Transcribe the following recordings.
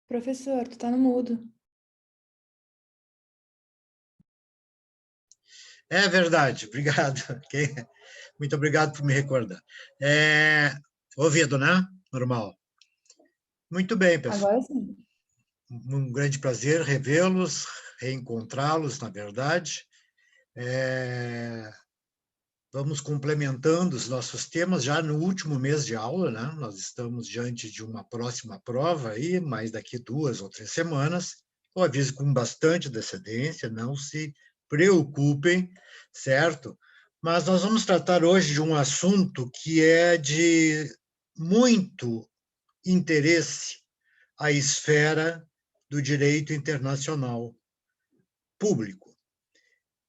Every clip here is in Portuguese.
Professor, tu tá no mudo. É verdade, obrigado. Muito obrigado por me recordar. Ouvido, né? Normal. Muito bem, pessoal. Agora sim. Um grande prazer revê-los, reencontrá-los, na verdade. Vamos complementando os nossos temas já no último mês de aula, né? Nós estamos diante de uma próxima prova aí, mais daqui 2 ou 3 semanas. Eu aviso com bastante antecedência, não se preocupem, certo? Mas nós vamos tratar hoje de um assunto que é de muito interesse à esfera do direito internacional público.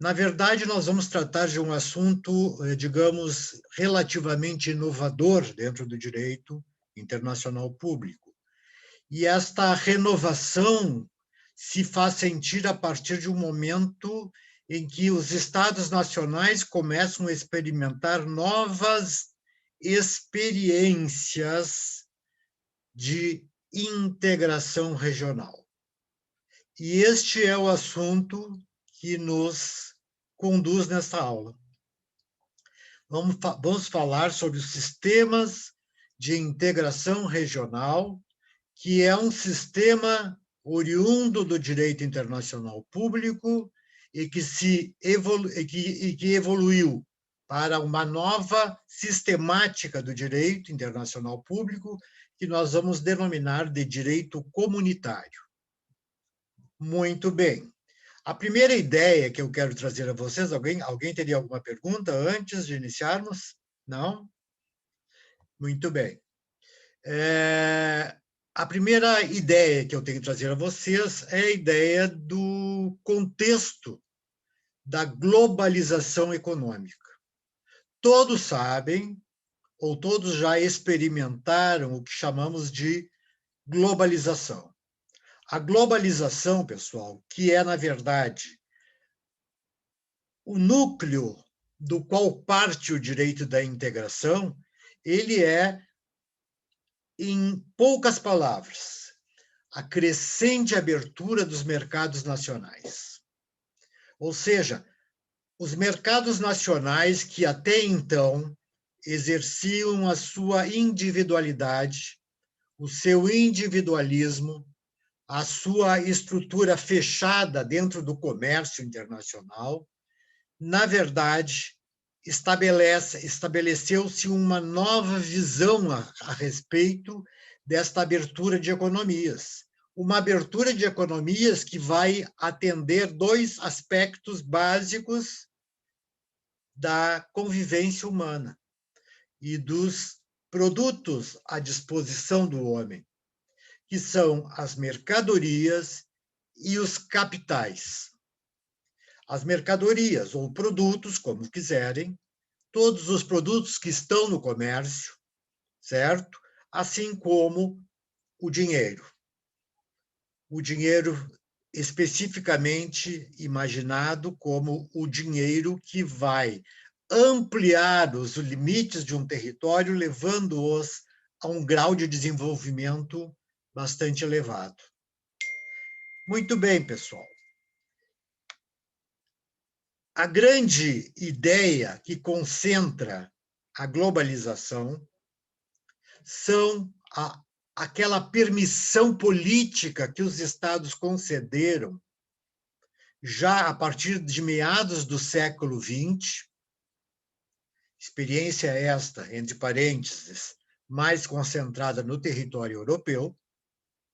Na verdade, nós vamos tratar de um assunto, digamos, relativamente inovador dentro do direito internacional público. E esta renovação se faz sentir a partir de um momento em que os Estados nacionais começam a experimentar novas experiências de integração regional. E este é o assunto que nos conduz nesta aula. Vamos falar sobre os sistemas de integração regional, que é um sistema oriundo do direito internacional público e que evoluiu para uma nova sistemática do direito internacional público, que nós vamos denominar de direito comunitário. Muito bem. A primeira ideia que eu quero trazer a vocês, alguém teria alguma pergunta antes de iniciarmos? Não? Muito bem. A primeira ideia que eu tenho que trazer a vocês é a ideia do contexto da globalização econômica. Todos sabem, ou todos já experimentaram o que chamamos de globalização. A globalização, pessoal, que é, na verdade, o núcleo do qual parte o direito da integração, ele é, em poucas palavras, a crescente abertura dos mercados nacionais. Ou seja, os mercados nacionais que até então exerciam a sua individualidade, o seu individualismo, a sua estrutura fechada dentro do comércio internacional, na verdade, estabeleceu-se uma nova visão a respeito desta abertura de economias. Uma abertura de economias que vai atender 2 aspectos básicos da convivência humana e dos produtos à disposição do homem, que são as mercadorias e os capitais. As mercadorias ou produtos, como quiserem, todos os produtos que estão no comércio, certo? Assim como o dinheiro. O dinheiro especificamente imaginado como o dinheiro que vai ampliar os limites de um território, levando-os a um grau de desenvolvimento bastante elevado. Muito bem, pessoal. A grande ideia que concentra a globalização são aquela permissão política que os Estados concederam já a partir de meados do século XX, experiência esta, entre parênteses, mais concentrada no território europeu,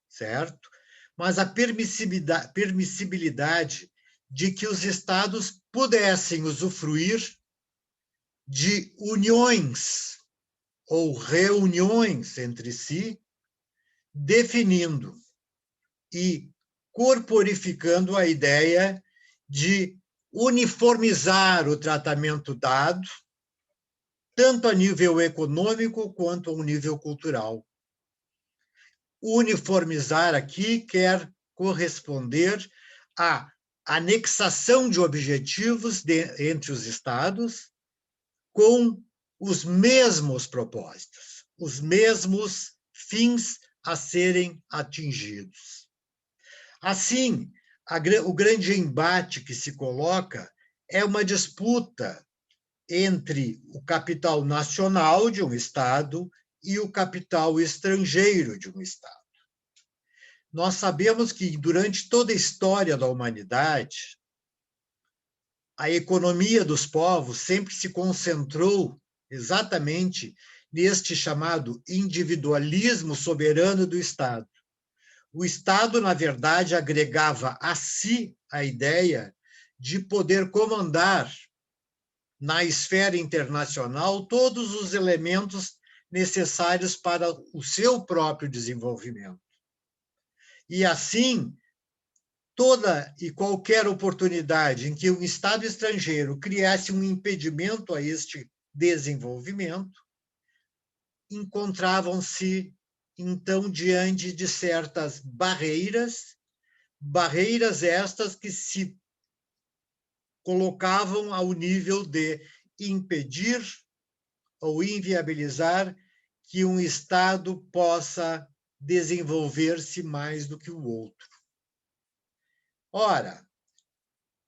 certo? Mas a permissibilidade de que os Estados pudessem usufruir de uniões ou reuniões entre si, definindo e corporificando a ideia de uniformizar o tratamento dado, tanto a nível econômico quanto a nível cultural. Uniformizar aqui quer corresponder à anexação de objetivos entre os Estados com os mesmos propósitos, os mesmos fins a serem atingidos. Assim, o grande embate que se coloca é uma disputa entre o capital nacional de um Estado e o capital estrangeiro de um Estado. Nós sabemos que, durante toda a história da humanidade, a economia dos povos sempre se concentrou exatamente neste chamado individualismo soberano do Estado. O Estado, na verdade, agregava a si a ideia de poder comandar na esfera internacional todos os elementos necessários para o seu próprio desenvolvimento. E assim, toda e qualquer oportunidade em que um Estado estrangeiro criasse um impedimento a este desenvolvimento, encontravam-se, então, diante de certas barreiras estas que se colocavam ao nível de impedir ou inviabilizar que um Estado possa desenvolver-se mais do que o outro. Ora,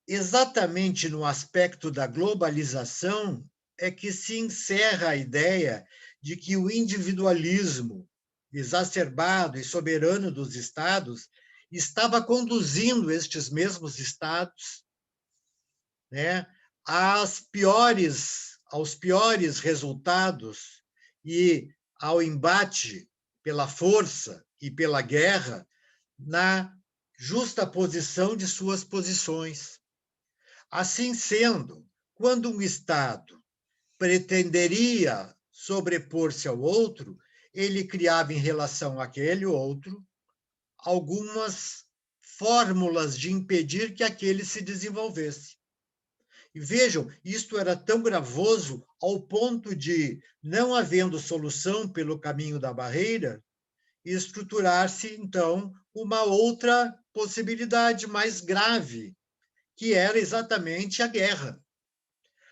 exatamente no aspecto da globalização é que se encerra a ideia de que o individualismo exacerbado e soberano dos Estados estava conduzindo estes mesmos Estados, né, aos piores resultados e ao embate pela força e pela guerra na justa posição de suas posições. Assim sendo, quando um Estado pretenderia sobrepor-se ao outro, ele criava em relação àquele outro algumas fórmulas de impedir que aquele se desenvolvesse. E vejam, isto era tão gravoso ao ponto de, não havendo solução pelo caminho da barreira, estruturar-se, então, uma outra possibilidade mais grave, que era exatamente a guerra.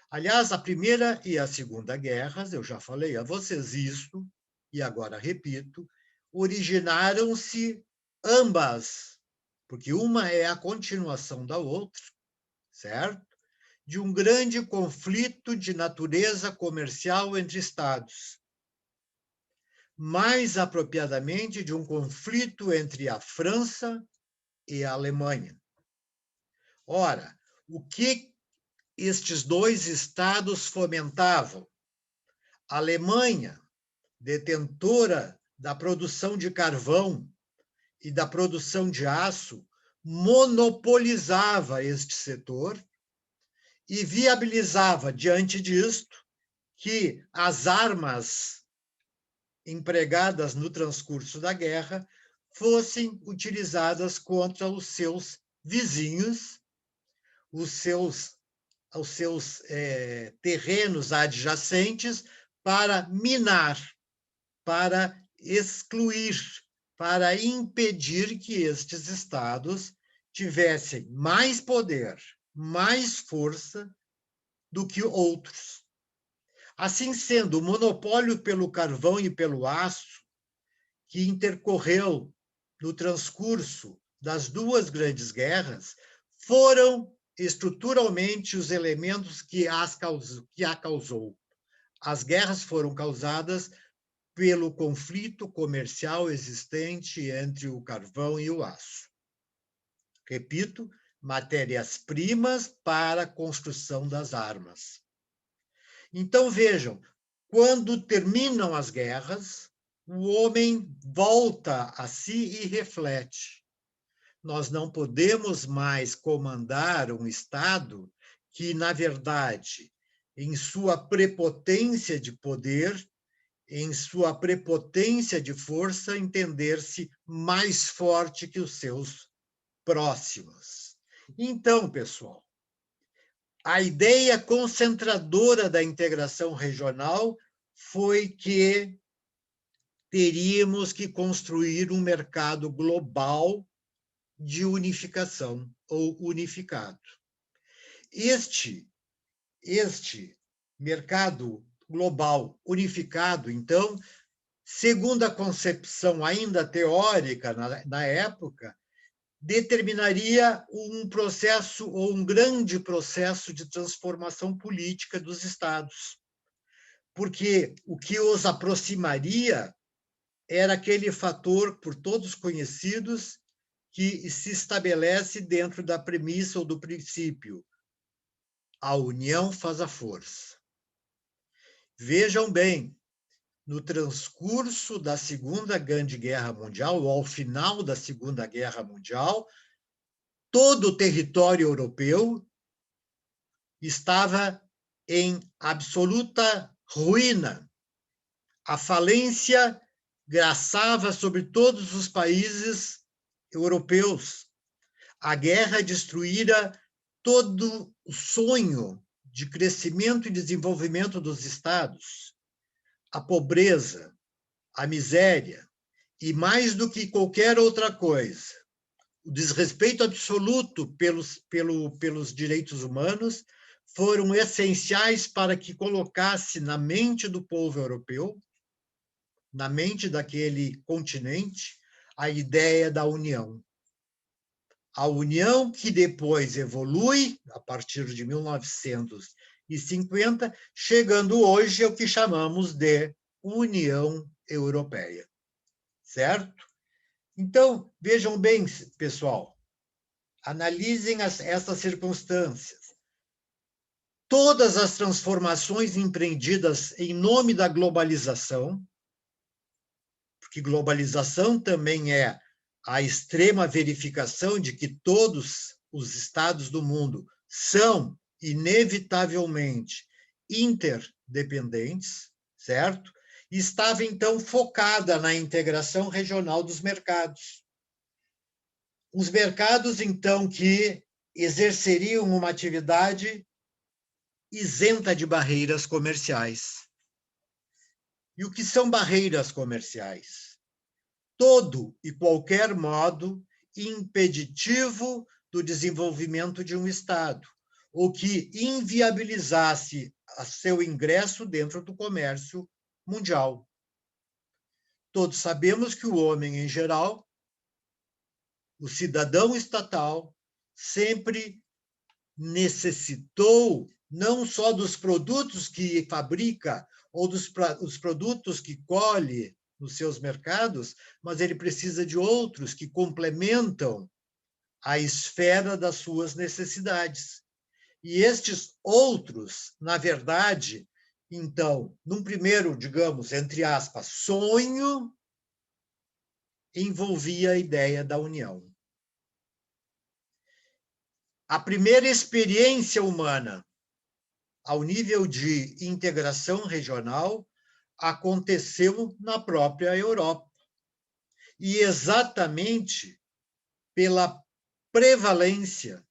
Aliás, a Primeira e a Segunda Guerras, eu já falei a vocês isto, e agora repito, originaram-se ambas, porque uma é a continuação da outra, certo? De um grande conflito de natureza comercial entre Estados. Mais apropriadamente, de um conflito entre a França e a Alemanha. Ora, o que estes dois estados fomentavam? A Alemanha, detentora da produção de carvão e da produção de aço, monopolizava este setor e viabilizava, diante disto, que as armas empregadas no transcurso da guerra fossem utilizadas contra os seus vizinhos, os seus terrenos adjacentes, para minar, para excluir, para impedir que estes estados tivessem mais poder, mais força do que outros. Assim sendo, o monopólio pelo carvão e pelo aço, que intercorreu no transcurso das duas grandes guerras, foram estruturalmente os elementos que a causou. As guerras foram causadas pelo conflito comercial existente entre o carvão e o aço. Repito, matérias-primas para a construção das armas. Então, vejam, quando terminam as guerras, o homem volta a si e reflete. Nós não podemos mais comandar um Estado que, na verdade, em sua prepotência de poder, em sua prepotência de força, entender-se mais forte que os seus próximos. Então, pessoal, a ideia concentradora da integração regional foi que teríamos que construir um mercado global de unificação ou unificado. Este mercado global unificado, então, segundo a concepção ainda teórica na época, determinaria um processo ou um grande processo de transformação política dos estados, porque o que os aproximaria era aquele fator por todos conhecidos que se estabelece dentro da premissa ou do princípio: a união faz a força. Vejam bem, no transcurso da Segunda Grande Guerra Mundial, ou ao final da Segunda Guerra Mundial, todo o território europeu estava em absoluta ruína. A falência graçava sobre todos os países europeus. A guerra destruíra todo o sonho de crescimento e desenvolvimento dos estados. A pobreza, a miséria e, mais do que qualquer outra coisa, o desrespeito absoluto pelos direitos humanos foram essenciais para que colocasse na mente do povo europeu, na mente daquele continente, a ideia da união. A união que depois evolui, a partir de 1950, chegando hoje ao que chamamos de União Europeia. Certo? Então, vejam bem, pessoal, analisem essas circunstâncias. Todas as transformações empreendidas em nome da globalização, porque globalização também é a extrema verificação de que todos os estados do mundo são, inevitavelmente, interdependentes, certo? E estava, então, focada na integração regional dos mercados. Os mercados, então, que exerceriam uma atividade isenta de barreiras comerciais. E o que são barreiras comerciais? Todo e qualquer modo impeditivo do desenvolvimento de um Estado, ou que inviabilizasse seu ingresso dentro do comércio mundial. Todos sabemos que o homem, em geral, o cidadão estatal, sempre necessitou não só dos produtos que fabrica ou dos produtos que colhe nos seus mercados, mas ele precisa de outros que complementam a esfera das suas necessidades. E estes outros, na verdade, então, num primeiro, digamos, entre aspas, sonho, envolvia a ideia da união. A primeira experiência humana, ao nível de integração regional, aconteceu na própria Europa. E exatamente pela prevalência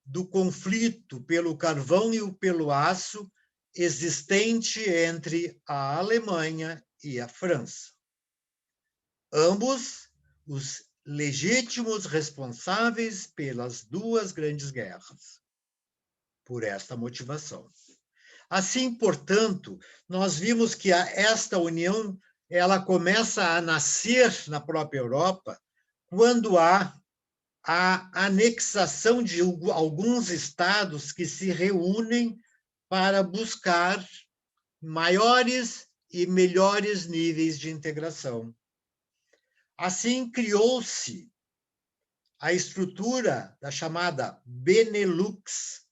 do conflito pelo carvão e pelo aço existente entre a Alemanha e a França. Ambos os legítimos responsáveis pelas duas grandes guerras, por esta motivação. Assim, portanto, nós vimos que esta união ela começa a nascer na própria Europa quando há a anexação de alguns estados que se reúnem para buscar maiores e melhores níveis de integração. Assim, criou-se a estrutura da chamada Benelux,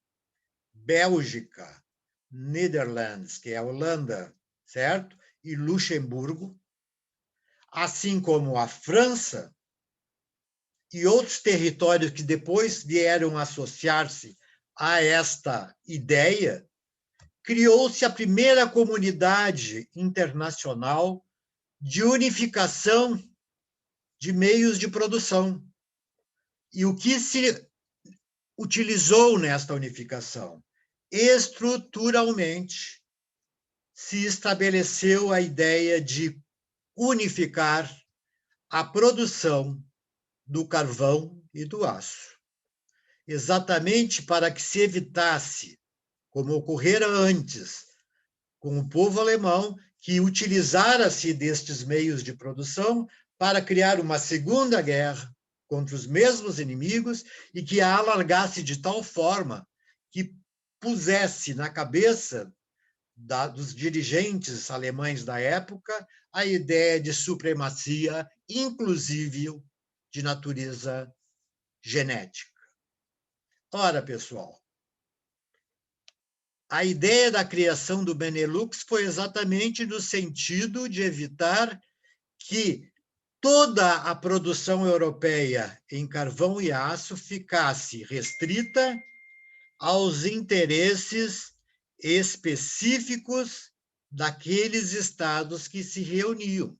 Bélgica, Netherlands, que é a Holanda, certo? E Luxemburgo, assim como a França e outros territórios que depois vieram associar-se a esta ideia, criou-se a primeira comunidade internacional de unificação de meios de produção. E o que se utilizou nesta unificação? Estruturalmente, se estabeleceu a ideia de unificar a produção do carvão e do aço, exatamente para que se evitasse, como ocorrera antes com o povo alemão, que utilizara-se destes meios de produção para criar uma segunda guerra contra os mesmos inimigos e que a alargasse de tal forma que pusesse na cabeça dos dirigentes alemães da época a ideia de supremacia, inclusive de natureza genética. Ora, pessoal, a ideia da criação do Benelux foi exatamente no sentido de evitar que toda a produção europeia em carvão e aço ficasse restrita aos interesses específicos daqueles estados que se reuniam.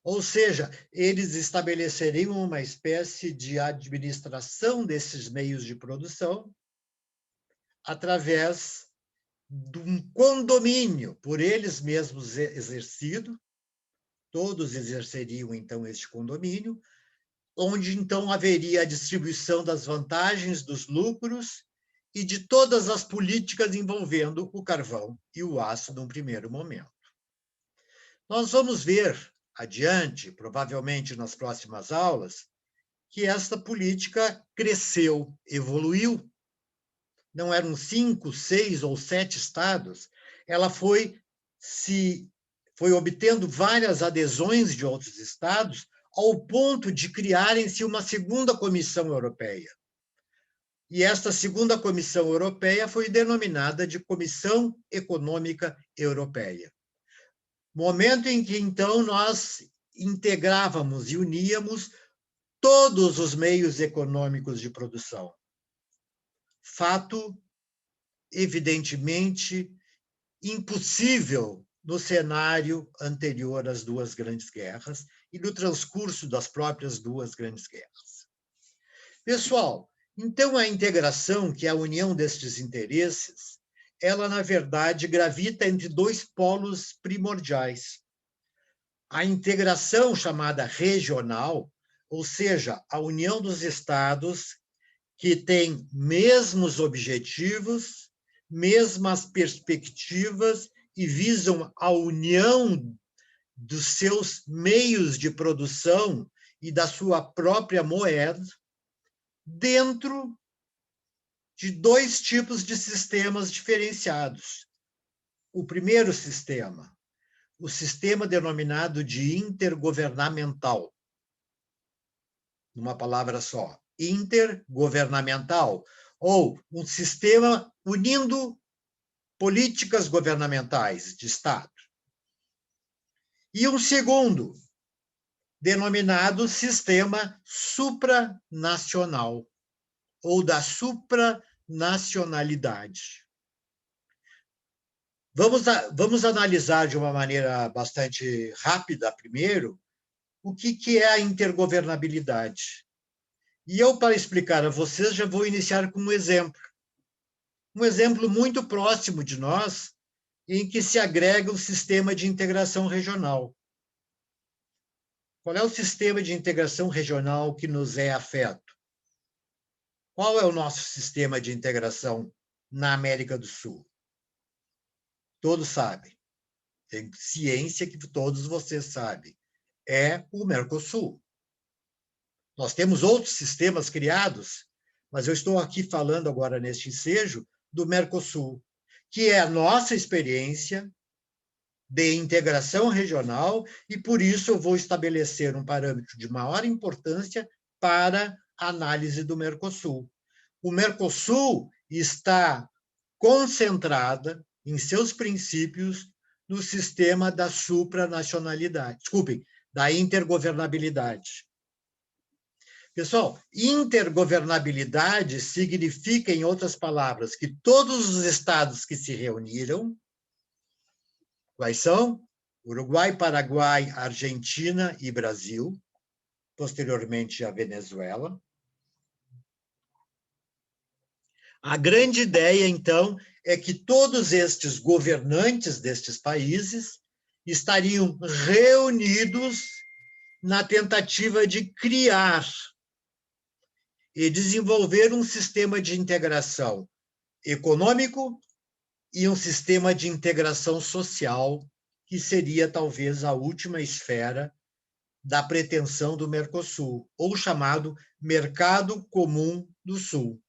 Ou seja, eles estabeleceriam uma espécie de administração desses meios de produção através de um condomínio por eles mesmos exercido. Todos exerceriam, então, este condomínio, onde, então, haveria a distribuição das vantagens, dos lucros e de todas as políticas envolvendo o carvão e o aço num primeiro momento. Nós vamos ver adiante, provavelmente nas próximas aulas, que esta política cresceu, evoluiu. Não eram 5, 6 ou 7 estados, ela foi obtendo várias adesões de outros estados, ao ponto de criarem-se uma segunda Comissão Europeia. E esta segunda Comissão Europeia foi denominada de Comissão Econômica Europeia. Momento em que, então, nós integrávamos e uníamos todos os meios econômicos de produção. Fato, evidentemente, impossível no cenário anterior às duas grandes guerras e no transcurso das próprias duas grandes guerras. Pessoal, então a integração, que é a união destes interesses, ela, na verdade, gravita entre dois polos primordiais. A integração chamada regional, ou seja, a união dos estados que têm mesmos objetivos, mesmas perspectivas e visam a união dos seus meios de produção e da sua própria moeda dentro de dois tipos de sistemas diferenciados. O primeiro sistema, o sistema denominado de intergovernamental. Uma palavra só, intergovernamental, ou um sistema unindo políticas governamentais de Estado. E um segundo, denominado sistema supranacional, ou da supranacionalidade. Vamos analisar de uma maneira bastante rápida, primeiro, o que é a intergovernabilidade. E eu, para explicar a vocês, já vou iniciar com um exemplo. Um exemplo muito próximo de nós, em que se agrega o sistema de integração regional. Qual é o sistema de integração regional que nos é afeto? Qual é o nosso sistema de integração na América do Sul? Todos sabem. Tem ciência que todos vocês sabem. É o Mercosul. Nós temos outros sistemas criados, mas eu estou aqui falando agora neste ensejo do Mercosul, que é a nossa experiência de integração regional e, por isso, eu vou estabelecer um parâmetro de maior importância para a análise do Mercosul. O Mercosul está concentrada em seus princípios no sistema da supranacionalidade, da intergovernabilidade. Pessoal, intergovernabilidade significa, em outras palavras, que todos os estados que se reuniram, quais são? Uruguai, Paraguai, Argentina e Brasil, posteriormente a Venezuela. A grande ideia, então, é que todos estes governantes destes países estariam reunidos na tentativa de criar e desenvolver um sistema de integração econômico e um sistema de integração social, que seria talvez a última esfera da pretensão do Mercosul, ou chamado Mercado Comum do Sul.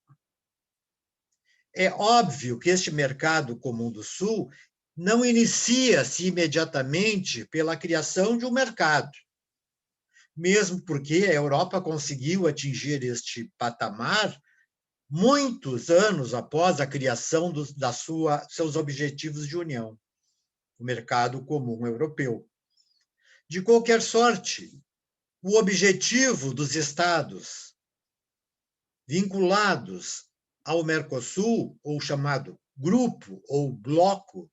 É óbvio que este Mercado Comum do Sul não inicia-se imediatamente pela criação de um mercado, mesmo porque a Europa conseguiu atingir este patamar muitos anos após a criação seus objetivos de união, o Mercado Comum Europeu. De qualquer sorte, o objetivo dos Estados vinculados ao Mercosul, ou chamado grupo ou bloco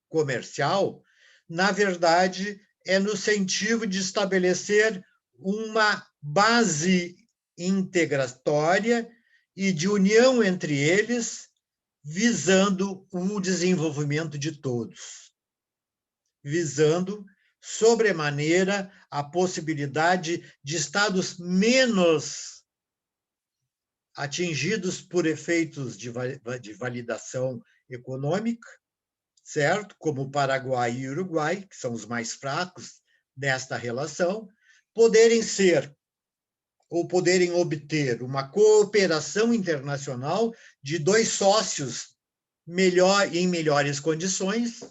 comercial, na verdade, é no sentido de estabelecer uma base integratória e de união entre eles, visando o desenvolvimento de todos, visando, sobremaneira, a possibilidade de estados menos atingidos por efeitos de validação econômica, certo? Como o Paraguai e o Uruguai, que são os mais fracos nesta relação, poderem ser ou poderem obter uma cooperação internacional de dois sócios em melhores condições,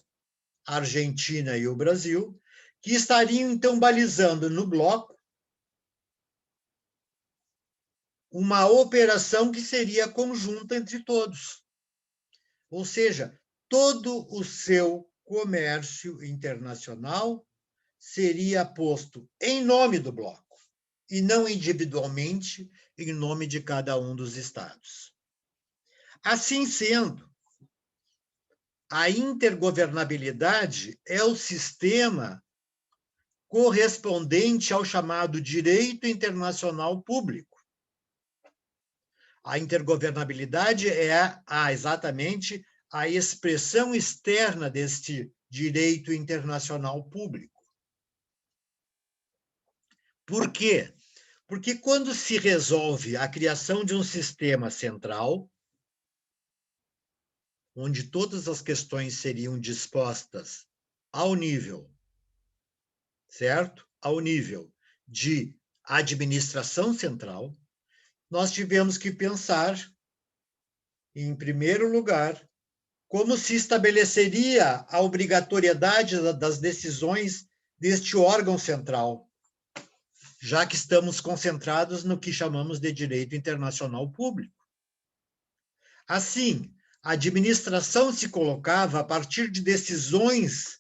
a Argentina e o Brasil, que estariam, então, balizando no bloco uma operação que seria conjunta entre todos. Ou seja, todo o seu comércio internacional seria posto em nome do bloco, e não individualmente em nome de cada um dos estados. Assim sendo, a intergovernabilidade é o sistema correspondente ao chamado direito internacional público. A intergovernabilidade é exatamente a expressão externa deste direito internacional público. Por quê? Porque quando se resolve a criação de um sistema central, onde todas as questões seriam dispostas ao nível, certo? Ao nível de administração central, nós tivemos que pensar, em primeiro lugar, como se estabeleceria a obrigatoriedade das decisões deste órgão central, já que estamos concentrados no que chamamos de direito internacional público. Assim, a administração se colocava a partir de decisões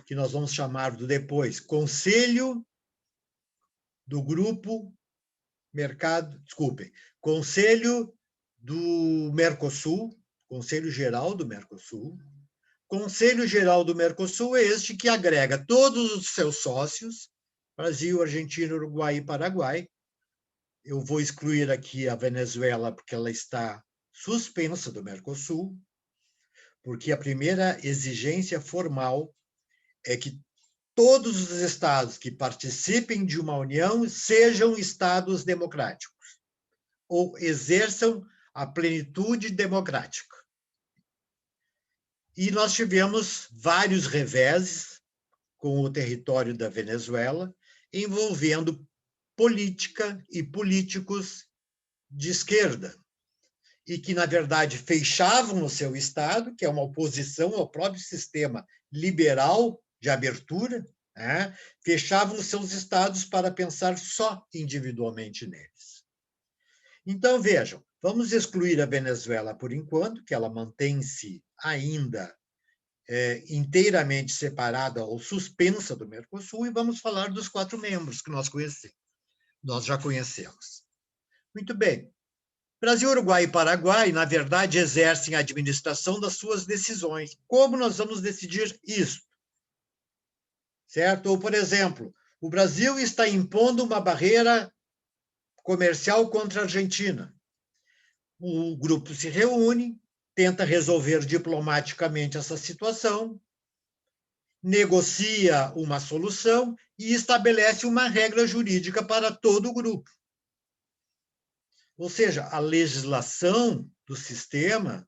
que nós vamos chamar depois Conselho do Grupo Conselho do Mercosul, Conselho Geral do Mercosul. Conselho Geral do Mercosul é este que agrega todos os seus sócios, Brasil, Argentina, Uruguai e Paraguai. Eu vou excluir aqui a Venezuela, porque ela está suspensa do Mercosul, porque a primeira exigência formal é que todos os estados que participem de uma união sejam estados democráticos, ou exerçam a plenitude democrática. E nós tivemos vários reveses com o território da Venezuela, envolvendo política e políticos de esquerda, e que, na verdade, fechavam o seu Estado, que é uma oposição ao próprio sistema liberal de abertura, né? Fechavam os seus estados para pensar só individualmente neles. Então, vejam, vamos excluir a Venezuela por enquanto, que ela mantém-se ainda inteiramente separada ou suspensa do Mercosul, e vamos falar dos 4 membros que nós já conhecemos. Muito bem. Brasil, Uruguai e Paraguai, na verdade, exercem a administração das suas decisões. Como nós vamos decidir isso? Certo? Ou, por exemplo, o Brasil está impondo uma barreira comercial contra a Argentina. O grupo se reúne, tenta resolver diplomaticamente essa situação, negocia uma solução e estabelece uma regra jurídica para todo o grupo. Ou seja, a legislação do sistema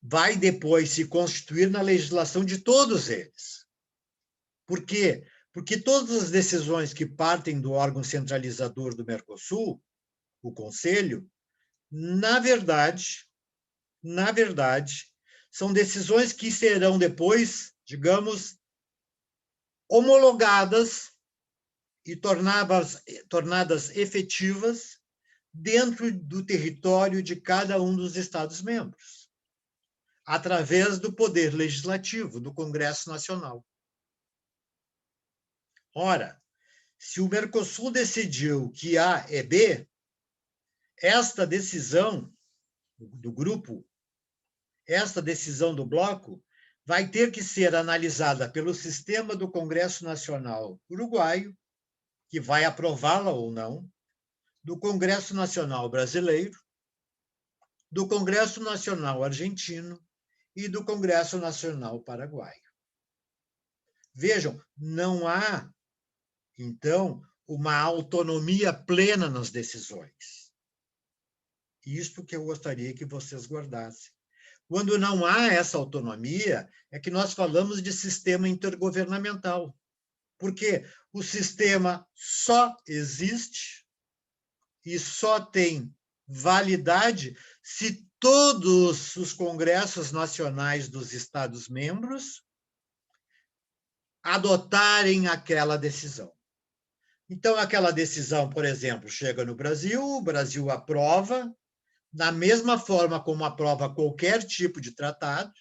vai depois se constituir na legislação de todos eles. Por quê? Porque todas as decisões que partem do órgão centralizador do Mercosul, o Conselho, na verdade, são decisões que serão depois, digamos, homologadas e tornadas efetivas dentro do território de cada um dos Estados-membros, através do poder legislativo, do Congresso Nacional. Ora, se o Mercosul decidiu que A é B, esta decisão do grupo, esta decisão do bloco, vai ter que ser analisada pelo sistema do Congresso Nacional Uruguaio, que vai aprová-la ou não, do Congresso Nacional Brasileiro, do Congresso Nacional Argentino e do Congresso Nacional Paraguaio. Vejam, não há, então, uma autonomia plena nas decisões. Isto que eu gostaria que vocês guardassem. Quando não há essa autonomia, é que nós falamos de sistema intergovernamental. Porque o sistema só existe e só tem validade se todos os congressos nacionais dos Estados-membros adotarem aquela decisão. Então, aquela decisão, por exemplo, chega no Brasil, o Brasil aprova, da mesma forma como aprova qualquer tipo de tratado,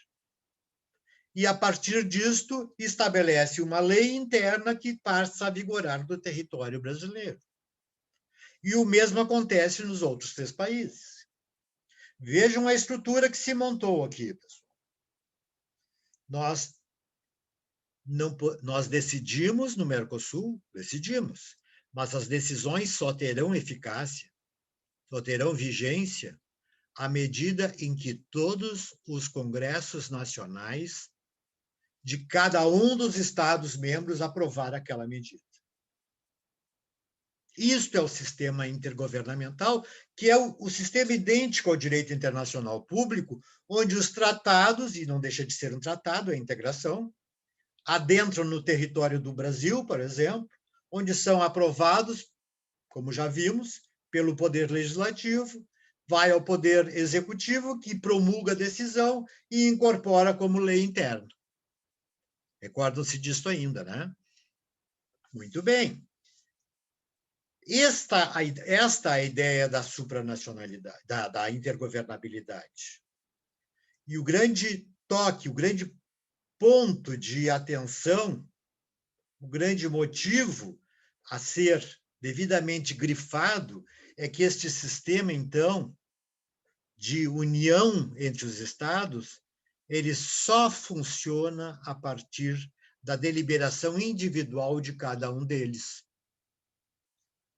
e, a partir disto, estabelece uma lei interna que passa a vigorar no território brasileiro. E o mesmo acontece nos outros 3 países. Vejam a estrutura que se montou aqui, pessoal. Nós decidimos no Mercosul, decidimos, mas as decisões só terão eficácia, só terão vigência, à medida em que todos os congressos nacionais de cada um dos Estados-membros aprovar aquela medida. Isto é o sistema intergovernamental, que é o sistema idêntico ao direito internacional público, onde os tratados, e não deixa de ser um tratado, é a integração, adentram no território do Brasil, por exemplo, onde são aprovados, como já vimos, pelo Poder Legislativo, vai ao Poder Executivo, que promulga a decisão e incorpora como lei interna. Recordam-se disso ainda, né? Muito bem. Esta é a ideia da supranacionalidade, da intergovernabilidade. E o grande toque, o grande ponto de atenção, o grande motivo a ser devidamente grifado é que este sistema, então, de união entre os Estados, ele só funciona a partir da deliberação individual de cada um deles.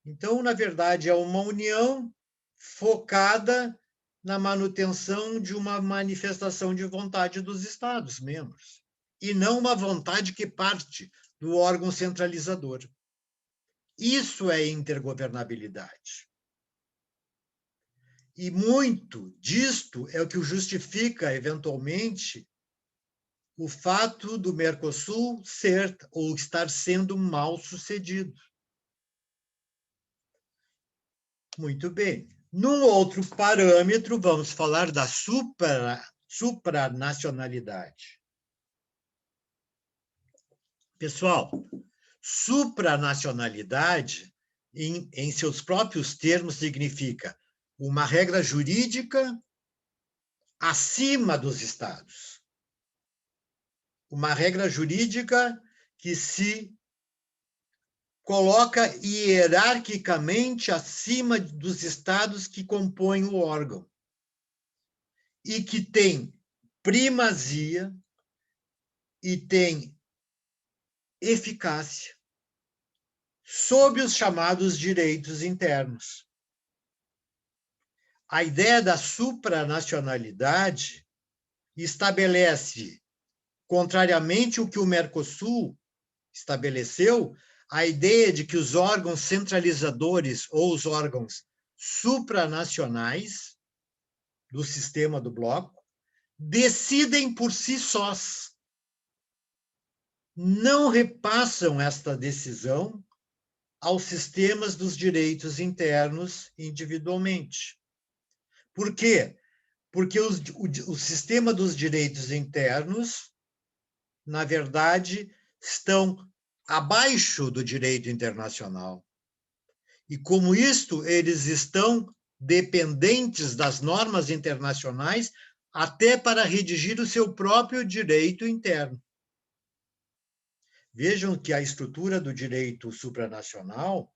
Então, na verdade, é uma união focada na manutenção de uma manifestação de vontade dos Estados-membros, e não uma vontade que parte do órgão centralizador. Isso é intergovernabilidade. E muito disto é o que justifica, eventualmente, o fato do Mercosul ser ou estar sendo mal sucedido. Muito bem. Num outro parâmetro, vamos falar da supranacionalidade. Pessoal, supranacionalidade, em seus próprios termos, significa uma regra jurídica acima dos Estados. Uma regra jurídica que se coloca hierarquicamente acima dos Estados que compõem o órgão e que tem primazia e tem eficácia sob os chamados direitos internos. A ideia da supranacionalidade estabelece, contrariamente ao que o Mercosul estabeleceu, a ideia de que os órgãos centralizadores ou os órgãos supranacionais do sistema do bloco decidem por si sós. não repassam esta decisão aos sistemas dos direitos internos individualmente. Por quê? Porque o sistema dos direitos internos, na verdade, estão abaixo do direito internacional. E, como isto, eles estão dependentes das normas internacionais até para redigir o seu próprio direito interno. Vejam que a estrutura do direito supranacional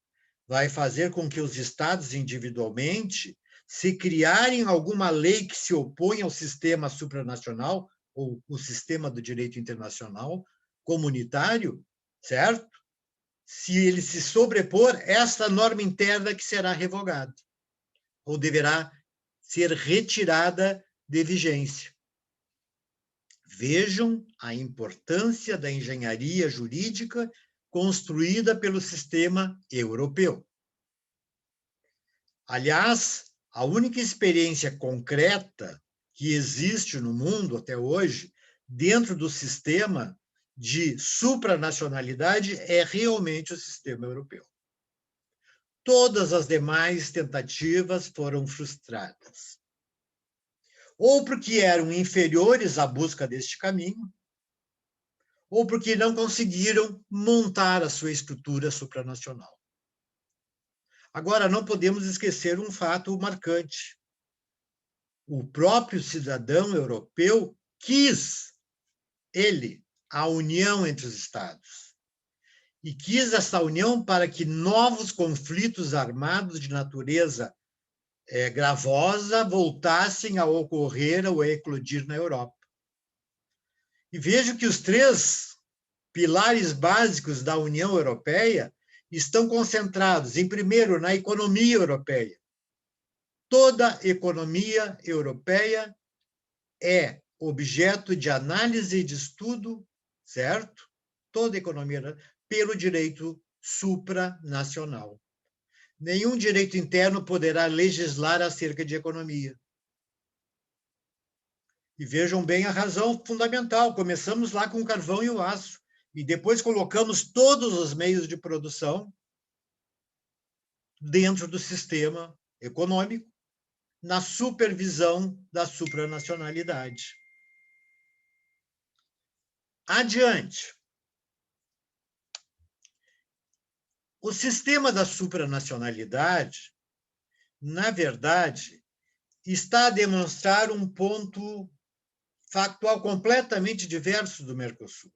vai fazer com que os Estados, individualmente, se criarem alguma lei que se opõe ao sistema supranacional, ou o sistema do direito internacional comunitário, certo? Se ele se sobrepor, esta norma interna que será revogada, ou deverá ser retirada de vigência. Vejam a importância da engenharia jurídica construída pelo sistema europeu. Aliás, a única experiência concreta que existe no mundo até hoje, dentro do sistema de supranacionalidade, é realmente o sistema europeu. Todas as demais tentativas foram frustradas. Ou porque eram inferiores à busca deste caminho, ou porque não conseguiram montar a sua estrutura supranacional. Agora, não podemos esquecer um fato marcante. O próprio cidadão europeu quis, ele, a união entre os Estados. E quis essa união para que novos conflitos armados de natureza gravosa voltassem a ocorrer ou a eclodir na Europa. E vejo que os 3 pilares básicos da União Europeia estão concentrados, em primeiro, na economia europeia. Toda economia europeia é objeto de análise e de estudo, certo? Toda economia pelo direito supranacional. Nenhum direito interno poderá legislar acerca de economia. E vejam bem a razão fundamental. Começamos lá com o carvão e o aço, e depois colocamos todos os meios de produção dentro do sistema econômico, na supervisão da supranacionalidade. Adiante. O sistema da supranacionalidade, na verdade, está a demonstrar um ponto factual completamente diverso do Mercosul.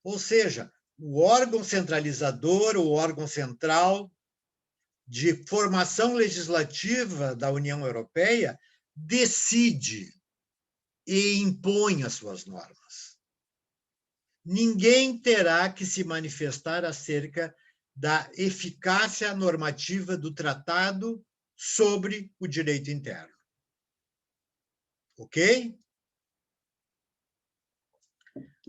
Ou seja, o órgão centralizador, o órgão central de formação legislativa da União Europeia, decide e impõe as suas normas. Ninguém terá que se manifestar acerca da eficácia normativa do tratado sobre o direito interno. Ok?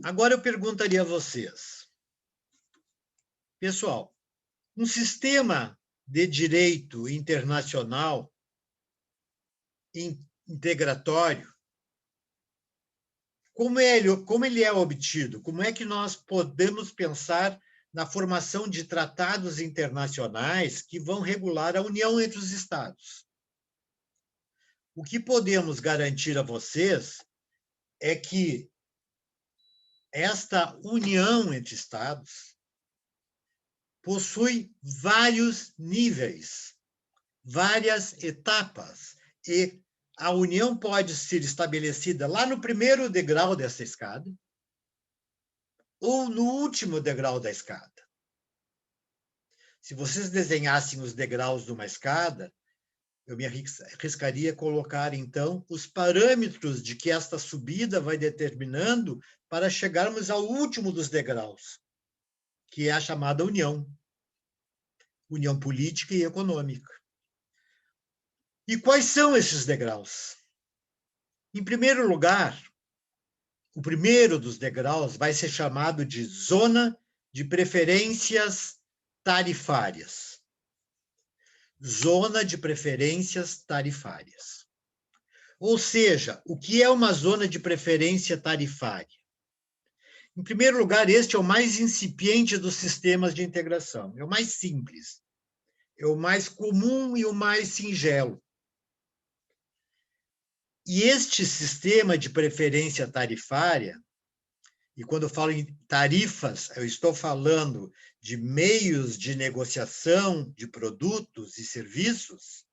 Agora eu perguntaria a vocês, pessoal, um sistema de direito internacional integratório, como ele é obtido? Como é que nós podemos pensar na formação de tratados internacionais que vão regular a união entre os Estados? O que podemos garantir a vocês é que esta união entre Estados possui vários níveis, várias etapas, e a união pode ser estabelecida lá no primeiro degrau dessa escada ou no último degrau da escada. Se vocês desenhassem os degraus de uma escada, eu me arriscaria a colocar, então, os parâmetros de que esta subida vai determinando para chegarmos ao último dos degraus, que é a chamada união política e econômica. E quais são esses degraus? Em primeiro lugar, o primeiro dos degraus vai ser chamado de zona de preferências tarifárias. Zona de preferências tarifárias. Ou seja, o que é uma zona de preferência tarifária? Em primeiro lugar, este é o mais incipiente dos sistemas de integração, é o mais simples, é o mais comum e o mais singelo. E este sistema de preferência tarifária, e quando eu falo em tarifas, eu estou falando de meios de negociação de produtos e serviços,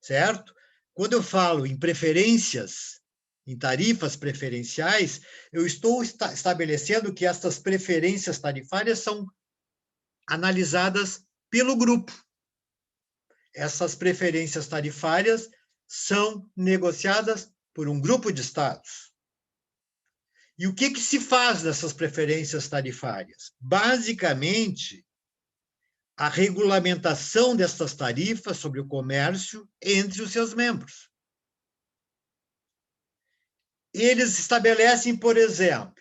certo? Quando eu falo em preferências, em tarifas preferenciais, eu estou estabelecendo que estas preferências tarifárias são analisadas pelo grupo. Essas preferências tarifárias são negociadas por um grupo de estados. E o que se faz dessas preferências tarifárias? Basicamente, a regulamentação dessas tarifas sobre o comércio entre os seus membros. Eles estabelecem, por exemplo,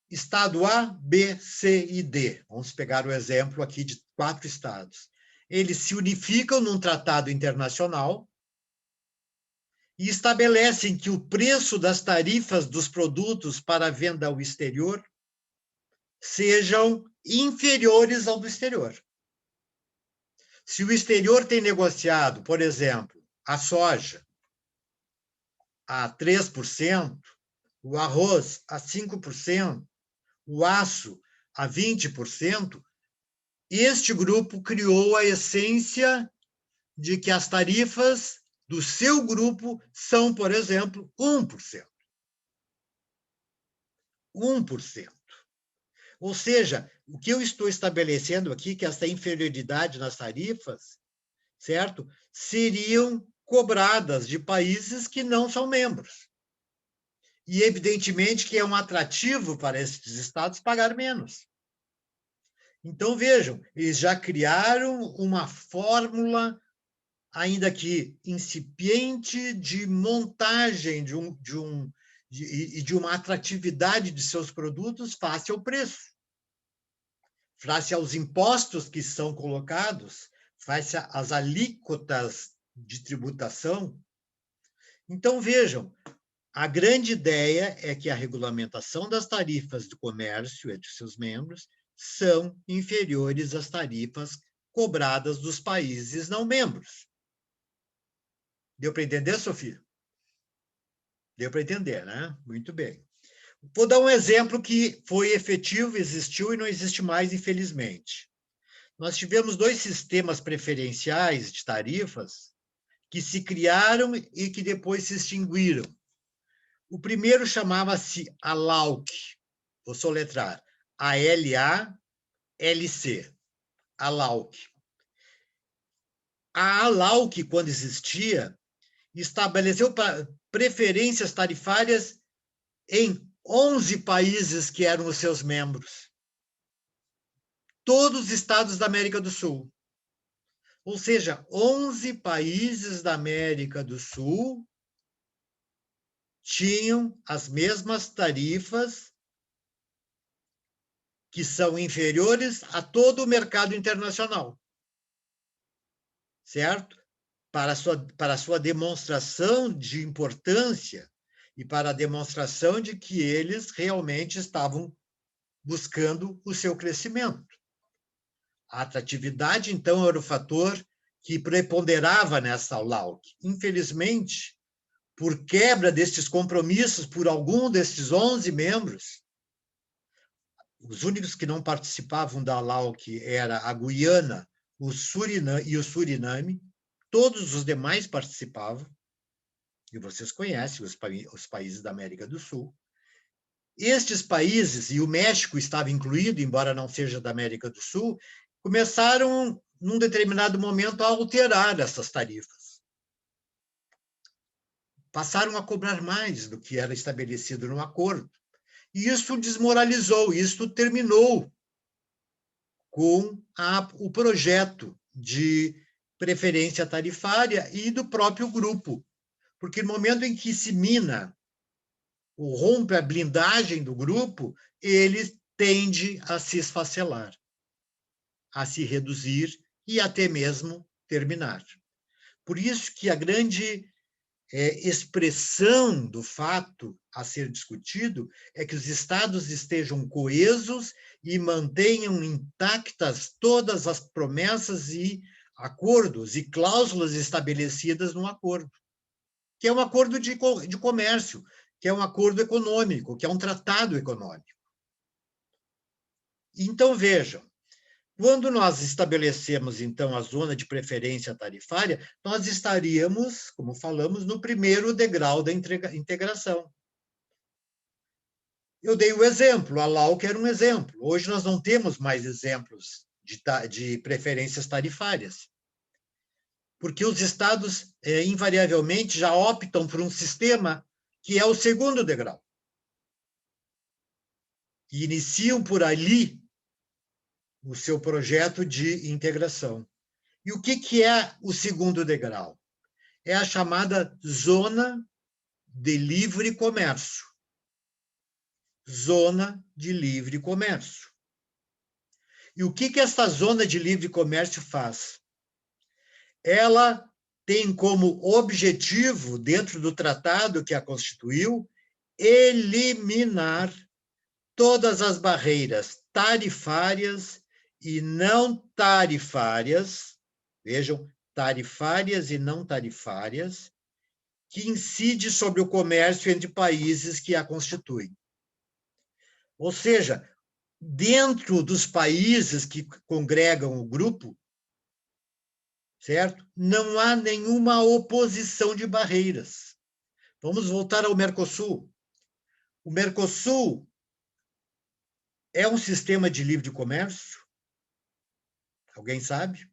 estado A, B, C e D. Vamos pegar o exemplo aqui de 4 estados. Eles se unificam num tratado internacional e estabelecem que o preço das tarifas dos produtos para venda ao exterior sejam inferiores ao do exterior. Se o exterior tem negociado, por exemplo, a soja a 3%, o arroz a 5%, o aço a 20%, este grupo criou a essência de que as tarifas do seu grupo são, por exemplo, 1%. 1%. Ou seja, o que eu estou estabelecendo aqui, que essa inferioridade nas tarifas, certo? Seriam cobradas de países que não são membros. E, evidentemente, que é um atrativo para esses estados pagar menos. Então, vejam, eles já criaram uma fórmula, ainda que incipiente, de montagem de uma atratividade de seus produtos face ao preço, face aos impostos que são colocados, face às alíquotas de tributação. Então, vejam, a grande ideia é que a regulamentação das tarifas do comércio entre seus membros são inferiores às tarifas cobradas dos países não membros. Deu para entender, Sofia? Deu para entender, né? Muito bem. Vou dar um exemplo que foi efetivo, existiu e não existe mais, infelizmente. Nós tivemos 2 sistemas preferenciais de tarifas que se criaram e que depois se extinguiram. O primeiro chamava-se ALAUC, vou soletrar, A-L-A-L-C, ALAUC. A ALAUC, quando existia, estabeleceu preferências tarifárias em 11 países que eram os seus membros. Todos os estados da América do Sul. Ou seja, 11 países da América do Sul tinham as mesmas tarifas que são inferiores a todo o mercado internacional. Certo? Para a sua demonstração de importância e para a demonstração de que eles realmente estavam buscando o seu crescimento. A atratividade, então, era o fator que preponderava nessa LAUC. Infelizmente, por quebra destes compromissos por algum destes 11 membros, os únicos que não participavam da LAUC era a Guiana, o Suriname, todos os demais participavam, e vocês conhecem os países da América do Sul. Estes países, e o México estava incluído, embora não seja da América do Sul, começaram, num determinado momento, a alterar essas tarifas. Passaram a cobrar mais do que era estabelecido no acordo. E isso desmoralizou, isso terminou com o projeto de preferência tarifária e do próprio grupo. Porque no momento em que se mina ou rompe a blindagem do grupo, ele tende a se esfacelar, a se reduzir e até mesmo terminar. Por isso que a grande expressão do fato a ser discutido é que os estados estejam coesos e mantenham intactas todas as promessas e acordos e cláusulas estabelecidas no acordo, que é um acordo de comércio, que é um acordo econômico, que é um tratado econômico. Então, vejam, quando nós estabelecemos, então, a zona de preferência tarifária, nós estaríamos, como falamos, no primeiro degrau da integração. Eu dei o exemplo, a Lau que era um exemplo. Hoje nós não temos mais exemplos de preferências tarifárias, porque os estados, invariavelmente, já optam por um sistema que é o segundo degrau. E iniciam por ali o seu projeto de integração. E o que é o segundo degrau? É a chamada zona de livre comércio. Zona de livre comércio. E o que essa zona de livre comércio faz? Ela tem como objetivo, dentro do tratado que a constituiu, eliminar todas as barreiras tarifárias e não tarifárias, vejam, tarifárias e não tarifárias, que incide sobre o comércio entre países que a constituem. Ou seja, dentro dos países que congregam o grupo, certo? Não há nenhuma oposição de barreiras. Vamos voltar ao Mercosul. O Mercosul é um sistema de livre comércio? Alguém sabe?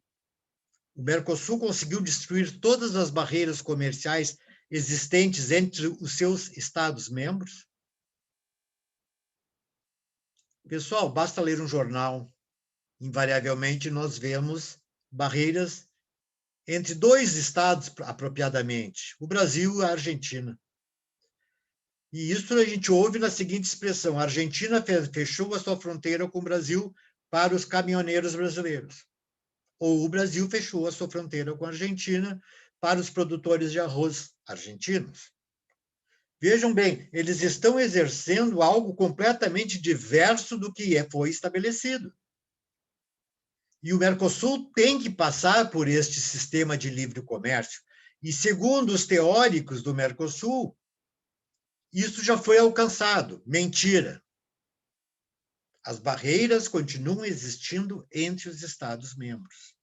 O Mercosul conseguiu destruir todas as barreiras comerciais existentes entre os seus Estados-membros? Pessoal, basta ler um jornal. Invariavelmente, nós vemos barreiras entre dois estados, apropriadamente, o Brasil e a Argentina. E isso a gente ouve na seguinte expressão: a Argentina fechou a sua fronteira com o Brasil para os caminhoneiros brasileiros. Ou o Brasil fechou a sua fronteira com a Argentina para os produtores de arroz argentinos. Vejam bem, eles estão exercendo algo completamente diverso do que foi estabelecido. E o Mercosul tem que passar por este sistema de livre comércio. E, segundo os teóricos do Mercosul, isso já foi alcançado. Mentira. As barreiras continuam existindo entre os Estados-membros.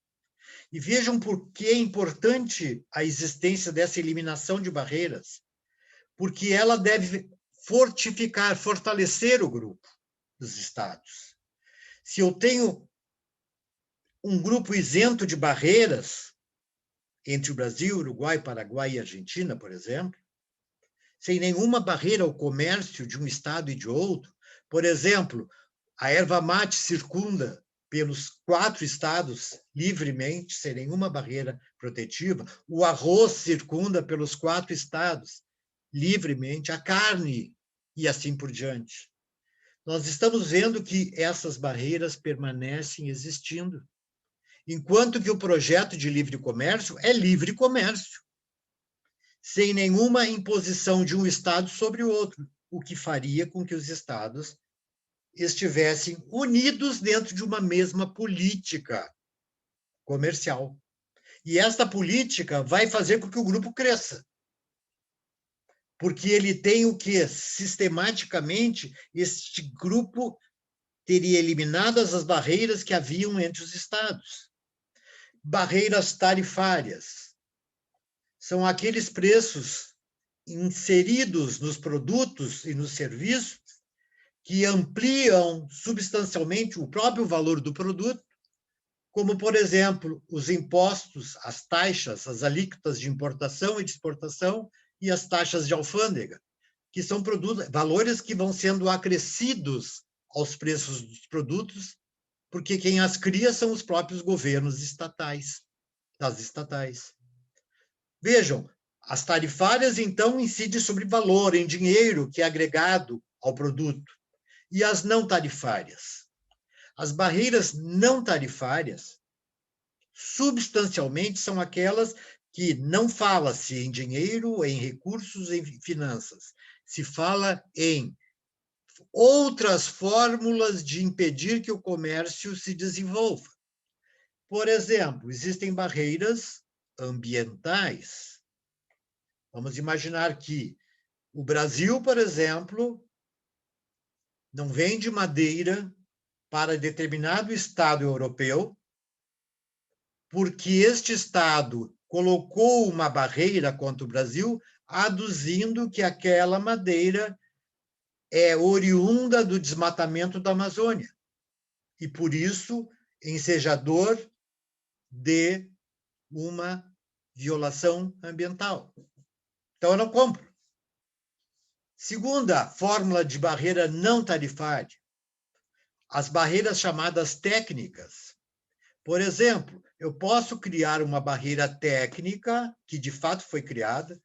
E vejam por que é importante a existência dessa eliminação de barreiras, porque ela deve fortificar, fortalecer o grupo dos Estados. Se eu tenho um grupo isento de barreiras, entre o Brasil, Uruguai, Paraguai e Argentina, por exemplo, sem nenhuma barreira ao comércio de um estado e de outro, por exemplo, a erva mate circunda pelos 4 estados livremente, sem nenhuma barreira protetiva, o arroz circunda pelos 4 estados livremente, a carne e assim por diante. Nós estamos vendo que essas barreiras permanecem existindo, enquanto que o projeto de livre comércio é livre comércio, sem nenhuma imposição de um estado sobre o outro, o que faria com que os estados estivessem unidos dentro de uma mesma política comercial. E esta política vai fazer com que o grupo cresça. Porque ele tem o que? Sistematicamente, este grupo teria eliminado as barreiras que haviam entre os estados. Barreiras tarifárias são aqueles preços inseridos nos produtos e nos serviços que ampliam substancialmente o próprio valor do produto, como, por exemplo, os impostos, as taxas, as alíquotas de importação e de exportação e as taxas de alfândega, que são valores que vão sendo acrescidos aos preços dos produtos, porque quem as cria são os próprios governos estatais, das estatais. Vejam, as tarifárias, então, incidem sobre valor em dinheiro que é agregado ao produto. E as não tarifárias? As barreiras não tarifárias, substancialmente, são aquelas que não fala-se em dinheiro, em recursos, em finanças. Se fala em outras fórmulas de impedir que o comércio se desenvolva. Por exemplo, existem barreiras ambientais. Vamos imaginar que o Brasil, por exemplo, não vende madeira para determinado estado europeu, porque este estado colocou uma barreira contra o Brasil, aduzindo que aquela madeira é oriunda do desmatamento da Amazônia e, por isso, ensejador de uma violação ambiental. Então, eu não compro. Segunda fórmula de barreira não tarifária, as barreiras chamadas técnicas. Por exemplo, eu posso criar uma barreira técnica, que de fato foi criada,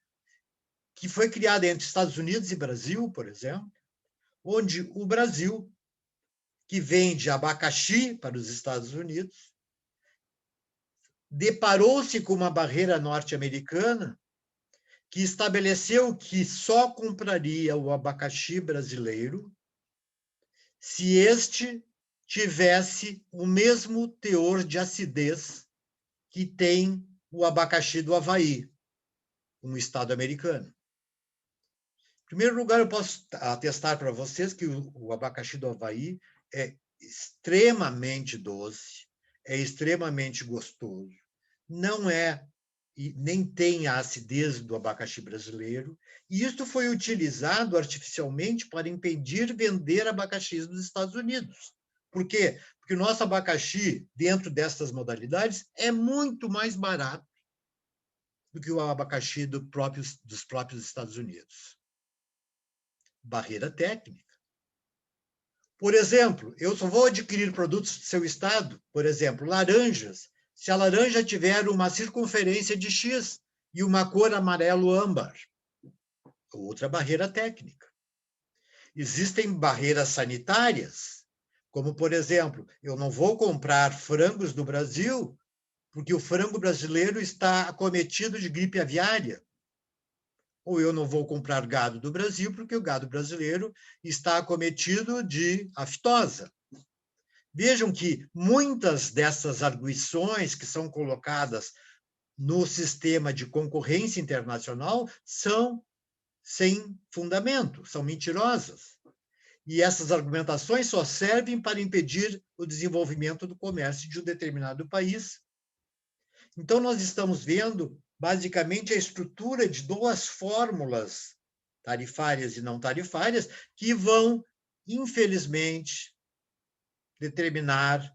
entre Estados Unidos e Brasil, por exemplo, onde o Brasil, que vende abacaxi para os Estados Unidos, deparou-se com uma barreira norte-americana que estabeleceu que só compraria o abacaxi brasileiro se este tivesse o mesmo teor de acidez que tem o abacaxi do Havaí, um estado americano. Em primeiro lugar, eu posso atestar para vocês que o abacaxi do Havaí é extremamente doce, é extremamente gostoso, não é e nem tem a acidez do abacaxi brasileiro, e isto foi utilizado artificialmente para impedir vender abacaxis dos Estados Unidos. Por quê? Porque o nosso abacaxi, dentro dessas modalidades, é muito mais barato do que o abacaxi dos próprios Estados Unidos. Barreira técnica. Por exemplo, eu só vou adquirir produtos do seu estado, por exemplo, laranjas, se a laranja tiver uma circunferência de X e uma cor amarelo âmbar. Outra barreira técnica. Existem barreiras sanitárias, como, por exemplo, eu não vou comprar frangos do Brasil porque o frango brasileiro está acometido de gripe aviária. Ou eu não vou comprar gado do Brasil porque o gado brasileiro está acometido de aftosa. Vejam que muitas dessas arguições que são colocadas no sistema de concorrência internacional são sem fundamento, são mentirosas. E essas argumentações só servem para impedir o desenvolvimento do comércio de um determinado país. Então, nós estamos vendo, basicamente, a estrutura de duas fórmulas tarifárias e não tarifárias que vão, infelizmente, determinar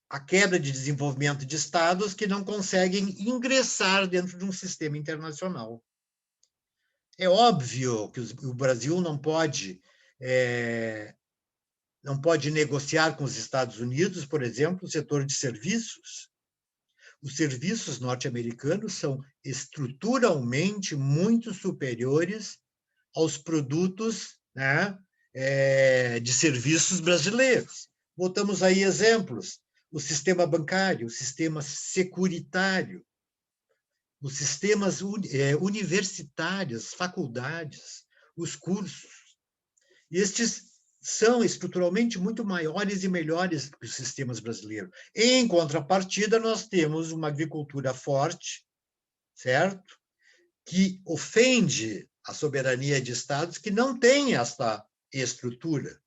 a quebra de desenvolvimento de estados que não conseguem ingressar dentro de um sistema internacional. É óbvio que o Brasil não pode negociar com os Estados Unidos, por exemplo, o setor de serviços. Os serviços norte-americanos são estruturalmente muito superiores aos produtos, né, de serviços brasileiros. Botamos aí exemplos: o sistema bancário, o sistema securitário, os sistemas universitários, faculdades, os cursos. Estes são estruturalmente muito maiores e melhores que os sistemas brasileiros. Em contrapartida, nós temos uma agricultura forte, certo? Que ofende a soberania de estados que não têm essa estrutura.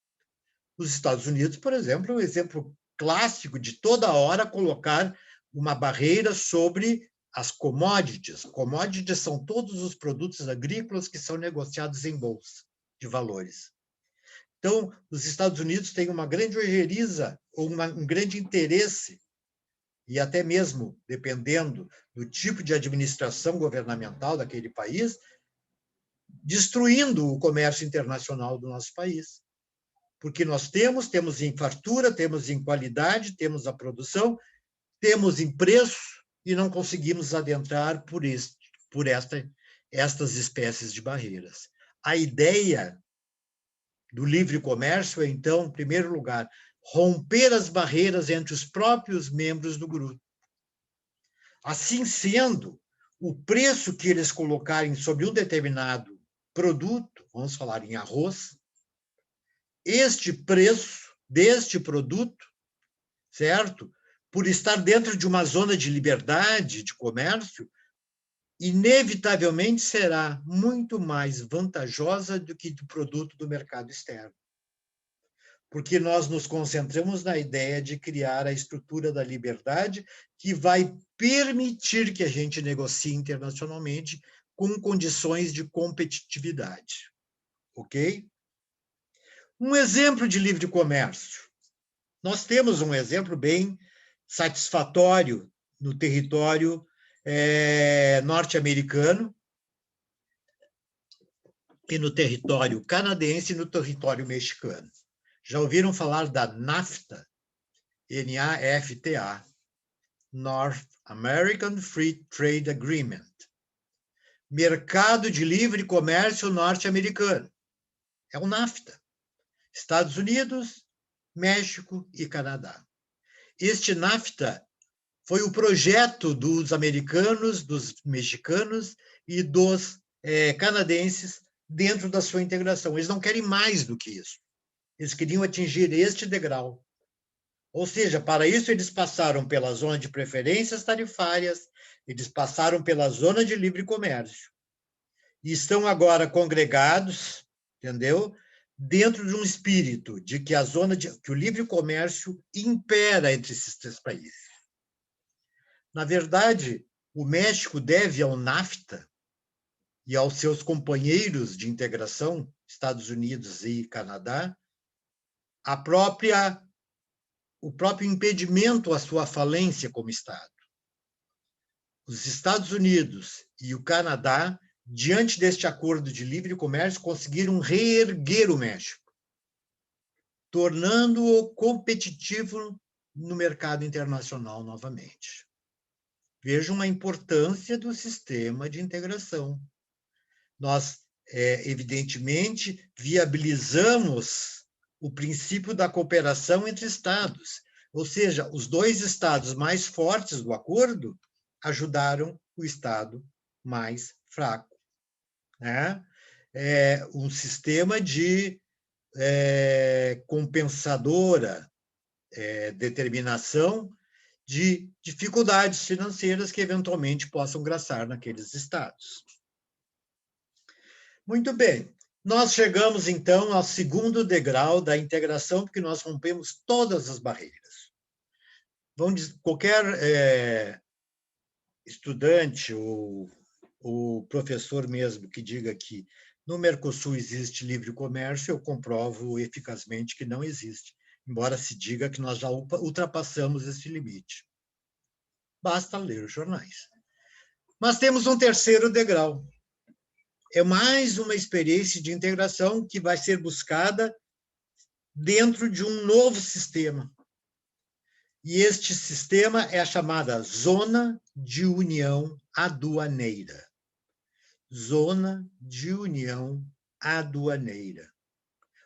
Os Estados Unidos, por exemplo, é um exemplo clássico de toda hora colocar uma barreira sobre as commodities. Commodities são todos os produtos agrícolas que são negociados em bolsa de valores. Então, os Estados Unidos têm uma grande ojeriza, ou um grande interesse, e até mesmo, dependendo do tipo de administração governamental daquele país, destruindo o comércio internacional do nosso país. Porque nós temos em fartura, temos em qualidade, temos a produção, temos em preço, e não conseguimos adentrar por estas espécies de barreiras. A ideia do livre comércio é, então, em primeiro lugar, romper as barreiras entre os próprios membros do grupo. Assim sendo, o preço que eles colocarem sobre um determinado produto, vamos falar em arroz, este preço deste produto, certo? Por estar dentro de uma zona de liberdade de comércio, inevitavelmente será muito mais vantajosa do que do produto do mercado externo. Porque nós nos concentramos na ideia de criar a estrutura da liberdade que vai permitir que a gente negocie internacionalmente com condições de competitividade. Ok? Um exemplo de livre comércio. Nós temos um exemplo bem satisfatório no território norte-americano e no território canadense e no território mexicano. Já ouviram falar da NAFTA? NAFTA, North American Free Trade Agreement. Mercado de Livre Comércio Norte-Americano. É o NAFTA. Estados Unidos, México e Canadá. Este NAFTA foi o projeto dos americanos, dos mexicanos e dos canadenses dentro da sua integração. Eles não querem mais do que isso. Eles queriam atingir este degrau. Ou seja, para isso eles passaram pela zona de preferências tarifárias, eles passaram pela zona de livre comércio. E estão agora congregados, entendeu? Dentro de um espírito de que que o livre comércio impera entre esses três países. Na verdade, o México deve ao NAFTA e aos seus companheiros de integração, Estados Unidos e Canadá, o próprio impedimento à sua falência como Estado. Os Estados Unidos e o Canadá, diante deste acordo de livre comércio, conseguiram reerguer o México, tornando-o competitivo no mercado internacional novamente. Vejam a importância do sistema de integração. Nós, evidentemente, viabilizamos o princípio da cooperação entre Estados, ou seja, os dois Estados mais fortes do acordo ajudaram o Estado mais fraco. Né? Um sistema de compensadora determinação de dificuldades financeiras que eventualmente possam graçar naqueles estados. Muito bem, nós chegamos então ao segundo degrau da integração, porque nós rompemos todas as barreiras. Qualquer estudante ou professor mesmo que diga que no Mercosul existe livre comércio, eu comprovo eficazmente que não existe, embora se diga que nós já ultrapassamos esse limite. Basta ler os jornais. Mas temos um terceiro degrau. É mais uma experiência de integração que vai ser buscada dentro de um novo sistema. E este sistema é a chamada Zona de União Aduaneira. Zona de União Aduaneira.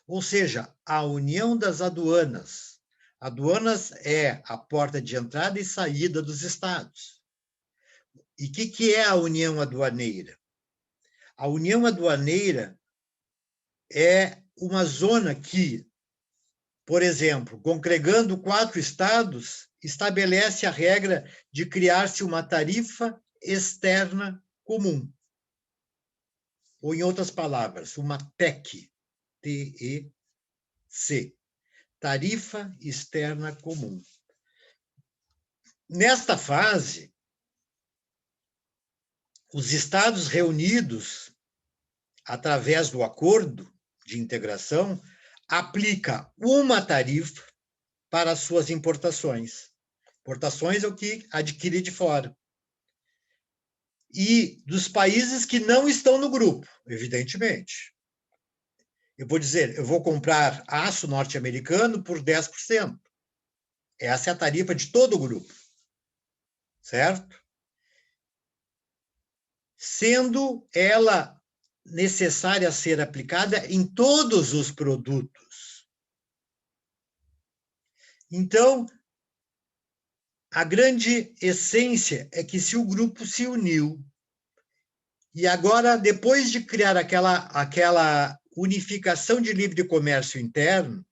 Ou seja, a união das aduanas. Aduanas é a porta de entrada e saída dos estados. E o que é a união aduaneira? A união aduaneira é uma zona que, por exemplo, congregando 4 estados, estabelece a regra de criar-se uma tarifa externa comum. Ou, em outras palavras, uma TEC, T-E-C, tarifa externa comum. Nesta fase, os estados reunidos, através do acordo de integração, aplica uma tarifa para as suas importações. Importações é o que adquire de fora. E dos países que não estão no grupo, evidentemente. Eu vou dizer, eu vou comprar aço norte-americano por 10%. Essa é a tarifa de todo o grupo. Certo? Sendo ela necessária a ser aplicada em todos os produtos. Então, a grande essência é que se o grupo se uniu E agora, depois de criar aquela unificação de livre comércio interno,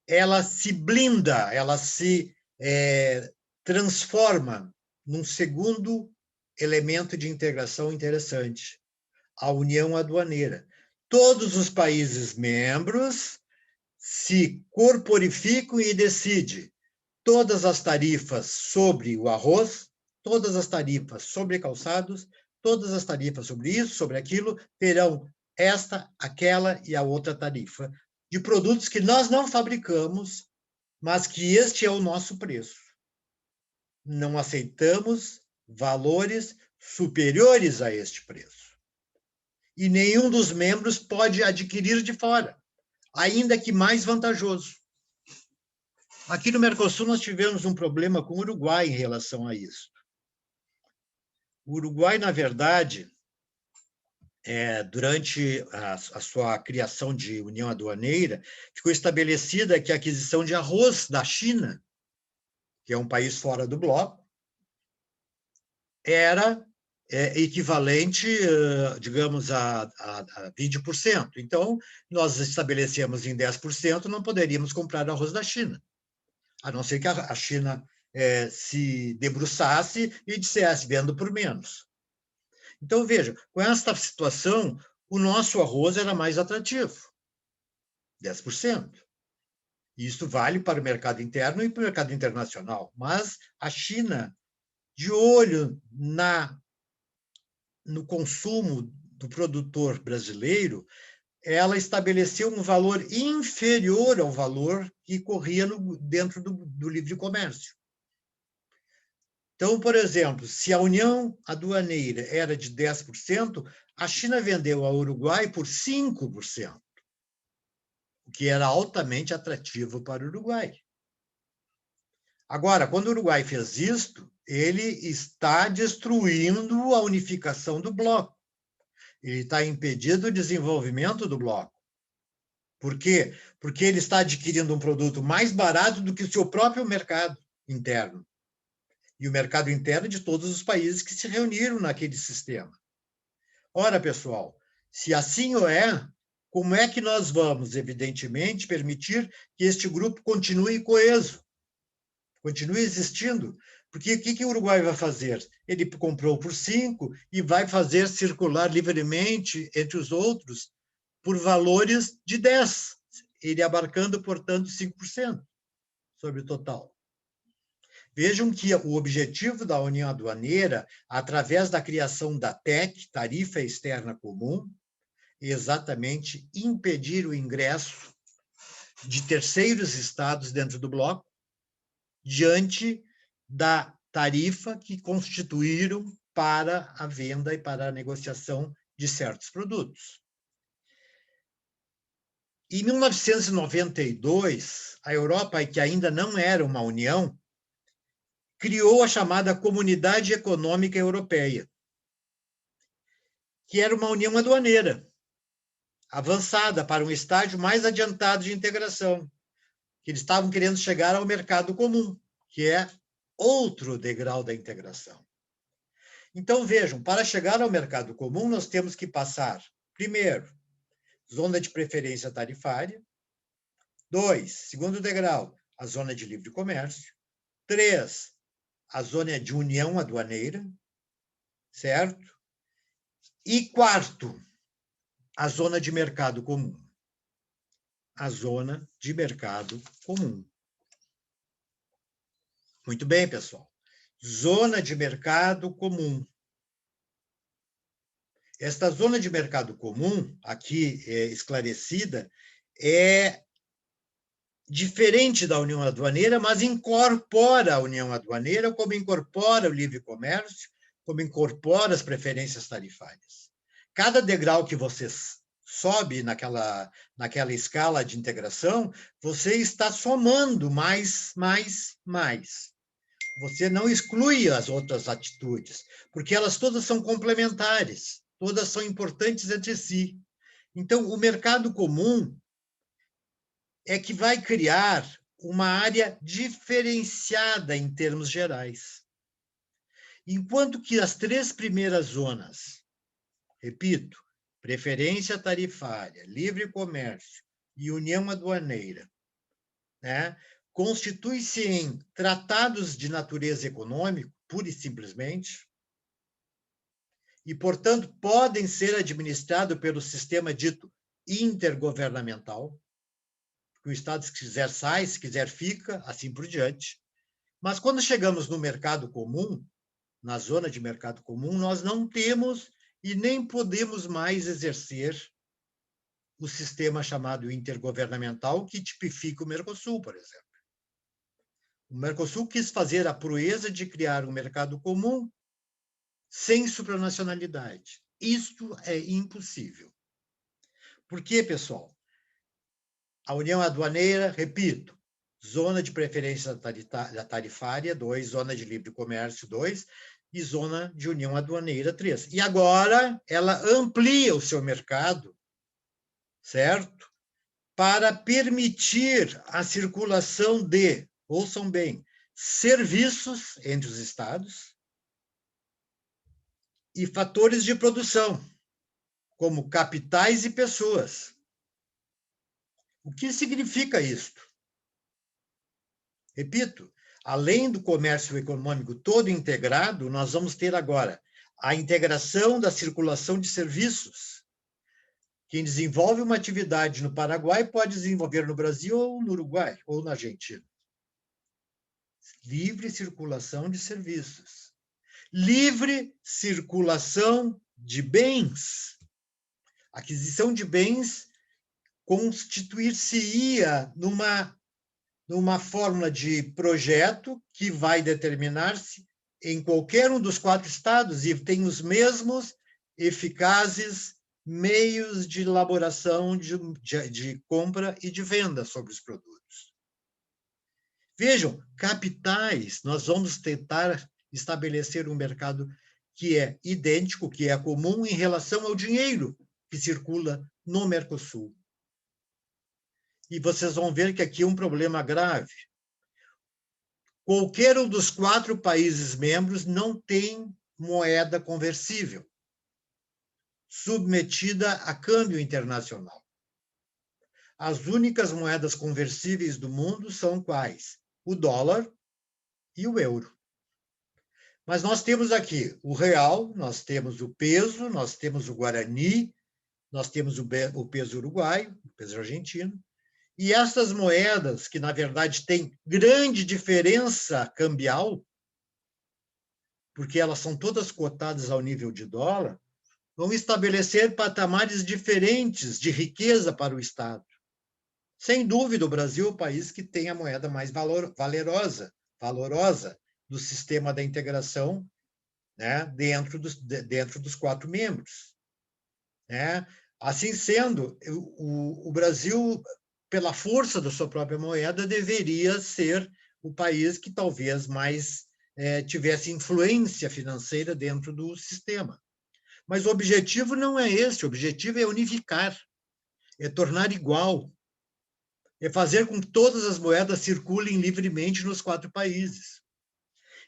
ela se blinda, ela se transforma num segundo elemento de integração interessante, a União Aduaneira. Todos os países membros se corporificam e decidem todas as tarifas sobre o arroz, todas as tarifas sobre calçados, todas as tarifas sobre isso, sobre aquilo, terão esta, aquela e a outra tarifa, de produtos que nós não fabricamos, mas que este é o nosso preço. Não aceitamos valores superiores a este preço. E nenhum dos membros pode adquirir de fora, ainda que mais vantajoso. Aqui no Mercosul, nós tivemos um problema com o Uruguai em relação a isso. O Uruguai, na verdade, durante a sua criação de União Aduaneira, ficou estabelecida que a aquisição de arroz da China, que é um país fora do bloco, era equivalente, digamos, a 20%. Então, nós estabelecemos em 10%, não poderíamos comprar arroz da China, a não ser que a China se debruçasse e dissesse, vendo por menos. Então, veja, com esta situação, o nosso arroz era mais atrativo, 10%. Isso vale para o mercado interno e para o mercado internacional. Mas a China, de olho no consumo do produtor brasileiro, ela estabeleceu um valor inferior ao valor que corria dentro do livre comércio. Então, por exemplo, se a União Aduaneira era de 10%, a China vendeu ao Uruguai por 5%, o que era altamente atrativo para o Uruguai. Agora, quando o Uruguai fez isto, ele está destruindo a unificação do bloco. Ele está impedindo o desenvolvimento do bloco. Por quê? Porque ele está adquirindo um produto mais barato do que o seu próprio mercado interno. E o mercado interno de todos os países que se reuniram naquele sistema. Ora, pessoal, se assim é, como é que nós vamos, evidentemente, permitir que este grupo continue coeso, continue existindo? Porque o que o Uruguai vai fazer? Ele comprou por 5 e vai fazer circular livremente entre os outros por valores de 10, ele abarcando, portanto, 5% sobre o total. Vejam que o objetivo da União Aduaneira, através da criação da TEC, Tarifa Externa Comum, é exatamente impedir o ingresso de terceiros estados dentro do bloco, diante da tarifa que constituíram para a venda e para a negociação de certos produtos. Em 1992, a Europa, que ainda não era uma união, criou a chamada Comunidade Econômica Europeia, que era uma união aduaneira, avançada para um estágio mais adiantado de integração, que eles estavam querendo chegar ao mercado comum, que é outro degrau da integração. Então, vejam, para chegar ao mercado comum, nós temos que passar, primeiro, zona de preferência tarifária. 2, segundo degrau, a zona de livre comércio. 3, a zona de união aduaneira, certo? E 4, a zona de mercado comum. A zona de mercado comum. Muito bem, pessoal. Zona de mercado comum. Esta zona de mercado comum, aqui esclarecida, é diferente da União Aduaneira, mas incorpora a União Aduaneira, como incorpora o livre comércio, como incorpora as preferências tarifárias. Cada degrau que você sobe naquela escala de integração, você está somando mais. Você não exclui as outras atitudes, porque elas todas são complementares, todas são importantes entre si. Então, o mercado comum é que vai criar uma área diferenciada em termos gerais. Enquanto que as 3 primeiras zonas repito, preferência tarifária, livre comércio e união aduaneira, né, constitui-se em tratados de natureza econômica, pura e simplesmente, e, portanto, podem ser administrados pelo sistema dito intergovernamental, que o Estado, se quiser, sai, se quiser, fica, assim por diante. Mas, quando chegamos no mercado comum, na zona de mercado comum, nós não temos e nem podemos mais exercer o sistema chamado intergovernamental, que tipifica o Mercosul, por exemplo. O Mercosul quis fazer a proeza de criar um mercado comum sem supranacionalidade. Isto é impossível. Por quê, pessoal? A União Aduaneira, repito, zona de preferência tarifária, 2, zona de livre comércio, 2, e zona de União Aduaneira, 3. E agora ela amplia o seu mercado, certo? Para permitir a circulação de, ouçam bem, serviços entre os estados e fatores de produção, como capitais e pessoas. O que significa isto? Repito, além do comércio econômico todo integrado, nós vamos ter agora a integração da circulação de serviços. Quem desenvolve uma atividade no Paraguai pode desenvolver no Brasil ou no Uruguai ou na Argentina. Livre circulação de serviços. Livre circulação de bens. Aquisição de bens constituir-se-ia numa fórmula de projeto que vai determinar-se em qualquer um dos 4 estados e tem os mesmos eficazes meios de elaboração de compra e de venda sobre os produtos. Vejam, capitais, nós vamos tentar estabelecer um mercado que é idêntico, que é comum em relação ao dinheiro que circula no Mercosul. E vocês vão ver que aqui é um problema grave. Qualquer um dos 4 países membros não tem moeda conversível, submetida a câmbio internacional. As únicas moedas conversíveis do mundo são quais? O dólar e o euro. Mas nós temos aqui o real, nós temos o peso, nós temos o guarani, nós temos o peso uruguaio, o peso argentino. E essas moedas, que na verdade têm grande diferença cambial, porque elas são todas cotadas ao nível de dólar, vão estabelecer patamares diferentes de riqueza para o Estado. Sem dúvida, o Brasil é o país que tem a moeda mais valorosa do sistema da integração, né, dentro dos 4 membros. Né? Assim sendo, o Brasil, pela força da sua própria moeda, deveria ser o país que talvez mais tivesse influência financeira dentro do sistema. Mas o objetivo não é esse, o objetivo é unificar, é tornar igual, é fazer com que todas as moedas circulem livremente nos 4 países.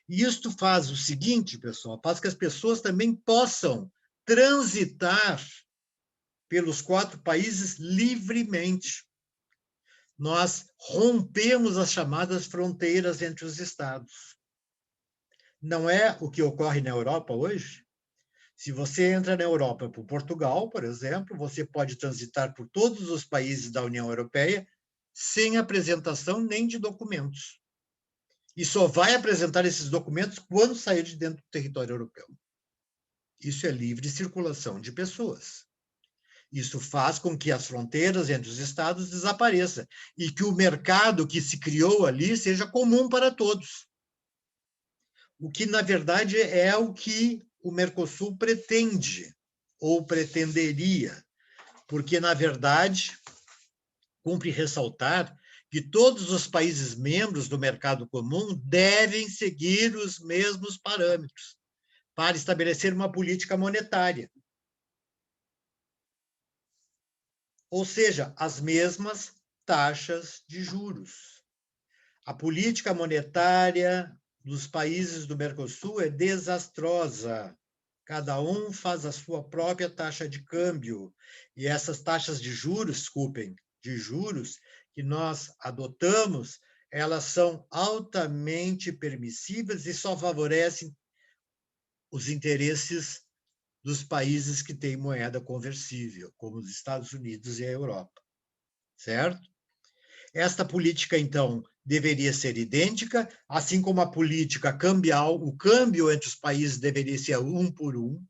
E isto faz o seguinte, pessoal, faz que as pessoas também possam transitar pelos 4 países livremente. Nós rompemos as chamadas fronteiras entre os estados. Não é o que ocorre na Europa hoje? Se você entra na Europa por Portugal, por exemplo, você pode transitar por todos os países da União Europeia sem apresentação nem de documentos. E só vai apresentar esses documentos quando sair de dentro do território europeu. Isso é livre circulação de pessoas. Isso faz com que as fronteiras entre os estados desapareçam e que o mercado que se criou ali seja comum para todos. O que, na verdade, é o que o Mercosul pretende, ou pretenderia, porque, na verdade, cumpre ressaltar que todos os países membros do mercado comum devem seguir os mesmos parâmetros para estabelecer uma política monetária. Ou seja, as mesmas taxas de juros. A política monetária dos países do Mercosul é desastrosa, Cada um faz a sua própria taxa de câmbio. E essas taxas de juros, desculpem, de juros que nós adotamos, elas são altamente permissivas e só favorecem os interesses dos países que têm moeda conversível, como os Estados Unidos e a Europa, certo? Esta política, então, deveria ser idêntica, assim como a política cambial, o câmbio entre os países deveria ser 1 por 1,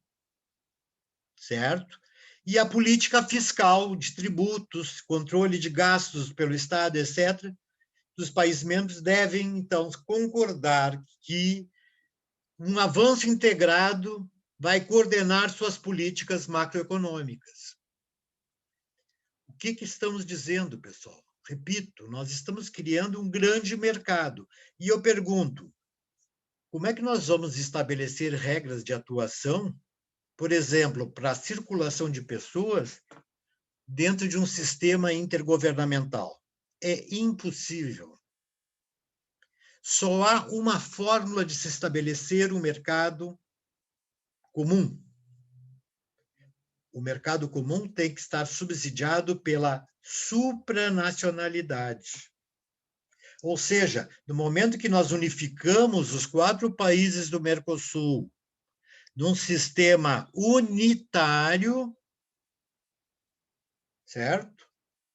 certo? E a política fiscal de tributos, controle de gastos pelo Estado, etc., dos países membros devem, então, concordar que um avanço integrado vai coordenar suas políticas macroeconômicas. O que estamos dizendo, pessoal? Repito, nós estamos criando um grande mercado. E eu pergunto, como é que nós vamos estabelecer regras de atuação, por exemplo, para a circulação de pessoas dentro de um sistema intergovernamental? É impossível. Só há uma fórmula de se estabelecer um mercado comum. O mercado comum tem que estar subsidiado pela supranacionalidade. Ou seja, no momento que nós unificamos os 4 países do Mercosul num sistema unitário, certo?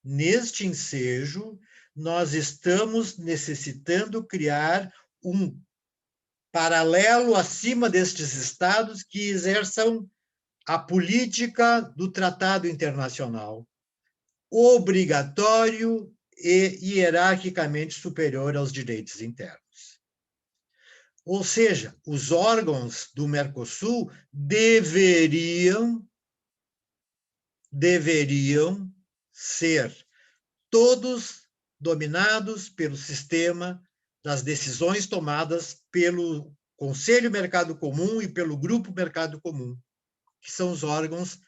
Neste ensejo, nós estamos necessitando criar um paralelo acima destes estados que exerçam a política do tratado internacional, obrigatório e hierarquicamente superior aos direitos internos. Ou seja, os órgãos do Mercosul deveriam ser todos dominados pelo sistema das decisões tomadas pelo Conselho Mercado Comum e pelo Grupo Mercado Comum, que são os órgãos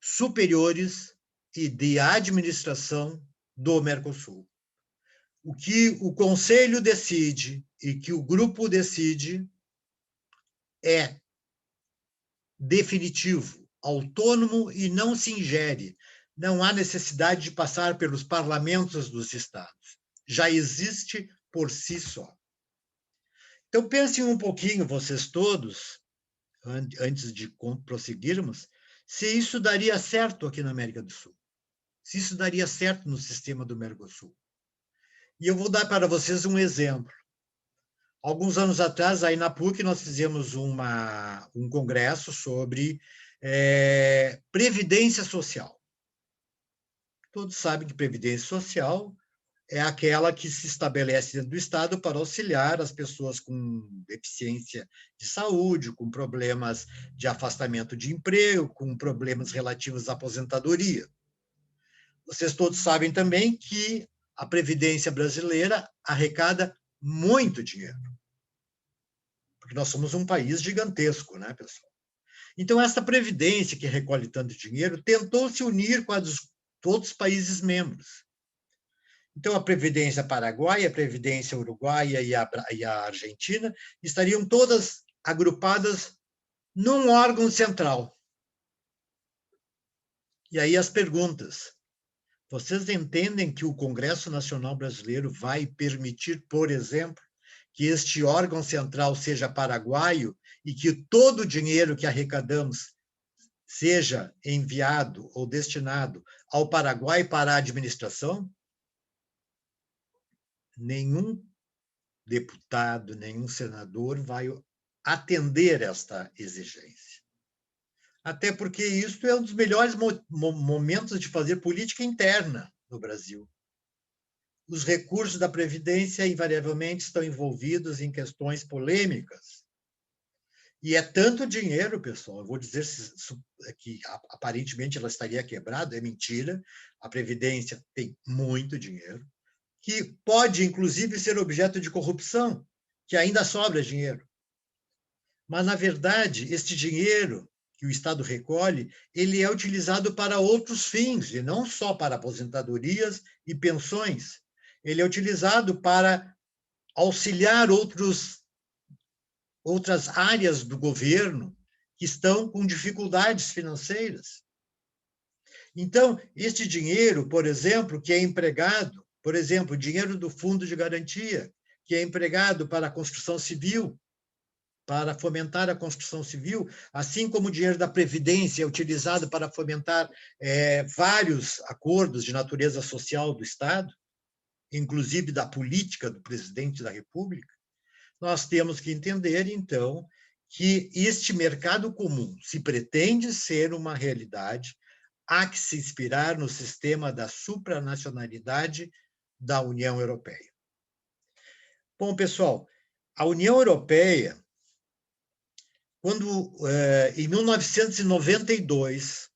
superiores e de administração do Mercosul. O que o Conselho decide e que o grupo decide é definitivo, autônomo e não se ingere. Não há necessidade de passar pelos parlamentos dos estados. Já existe por si só. Então, pensem um pouquinho, vocês todos, antes de prosseguirmos, se isso daria certo aqui na América do Sul. Se isso daria certo no sistema do Mercosul. E eu vou dar para vocês um exemplo. Alguns anos atrás, aí na PUC, nós fizemos um congresso sobre previdência social. Todos sabem que previdência social é aquela que se estabelece dentro do Estado para auxiliar as pessoas com deficiência de saúde, com problemas de afastamento de emprego, com problemas relativos à aposentadoria. Vocês todos sabem também que a Previdência brasileira arrecada muito dinheiro. Porque nós somos um país gigantesco, né, pessoal? Então, essa Previdência que recolhe tanto dinheiro tentou se unir com a dos todos os países membros. Então, a Previdência Paraguaia, a Previdência Uruguaia e a Argentina estariam todas agrupadas num órgão central. E aí as perguntas. Vocês entendem que o Congresso Nacional Brasileiro vai permitir, por exemplo, que este órgão central seja paraguaio e que todo o dinheiro que arrecadamos seja enviado ou destinado ao Paraguai para a administração? Nenhum deputado, nenhum senador vai atender esta exigência. Até porque isso é um dos melhores momentos de fazer política interna no Brasil. Os recursos da Previdência, invariavelmente, estão envolvidos em questões polêmicas. E é tanto dinheiro, pessoal, eu vou dizer que aparentemente ela estaria quebrada, é mentira. A Previdência tem muito dinheiro, que pode, inclusive, ser objeto de corrupção, que ainda sobra dinheiro. Mas, na verdade, este dinheiro que o Estado recolhe, ele é utilizado para outros fins, e não só para aposentadorias e pensões. Ele é utilizado para auxiliar outras áreas do governo que que estão com dificuldades financeiras. Então, este dinheiro, por exemplo, que é empregado, por exemplo, o dinheiro do Fundo de Garantia, que é empregado para a construção civil, para fomentar a construção civil, assim como o dinheiro da Previdência é utilizado para fomentar vários acordos de natureza social do Estado, inclusive da política do presidente da República, nós temos que entender, então, que este mercado comum, se pretende ser uma realidade, há que se inspirar no sistema da supranacionalidade da União Europeia. Bom, pessoal, a União Europeia, quando, em 1992,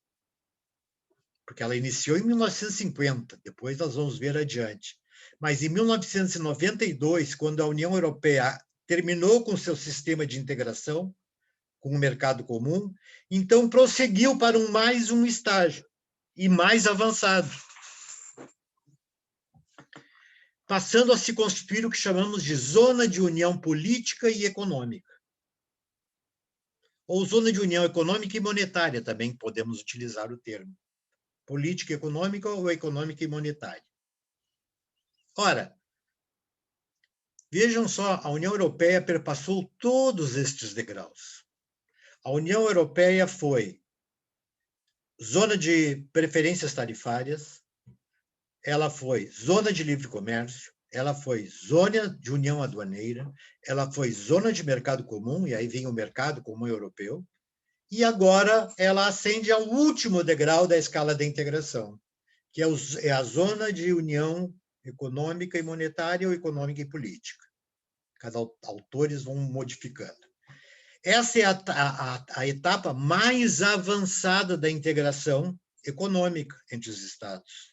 porque ela iniciou em 1950, depois nós vamos ver adiante, mas em 1992, quando a União Europeia terminou com seu sistema de integração, com o mercado comum, então prosseguiu para mais um estágio, e mais avançado, passando a se constituir o que chamamos de zona de união política e econômica. Ou zona de união econômica e monetária, também podemos utilizar o termo. Política econômica ou econômica e monetária. Ora, vejam só, a União Europeia perpassou todos estes degraus. A União Europeia foi zona de preferências tarifárias, ela foi zona de livre comércio, ela foi zona de união aduaneira, ela foi zona de mercado comum, e aí vem o mercado comum europeu, e agora ela ascende ao último degrau da escala da integração, que é a zona de união econômica e monetária ou econômica e política. Cada autores vão modificando. Essa é a etapa mais avançada da integração econômica entre os Estados.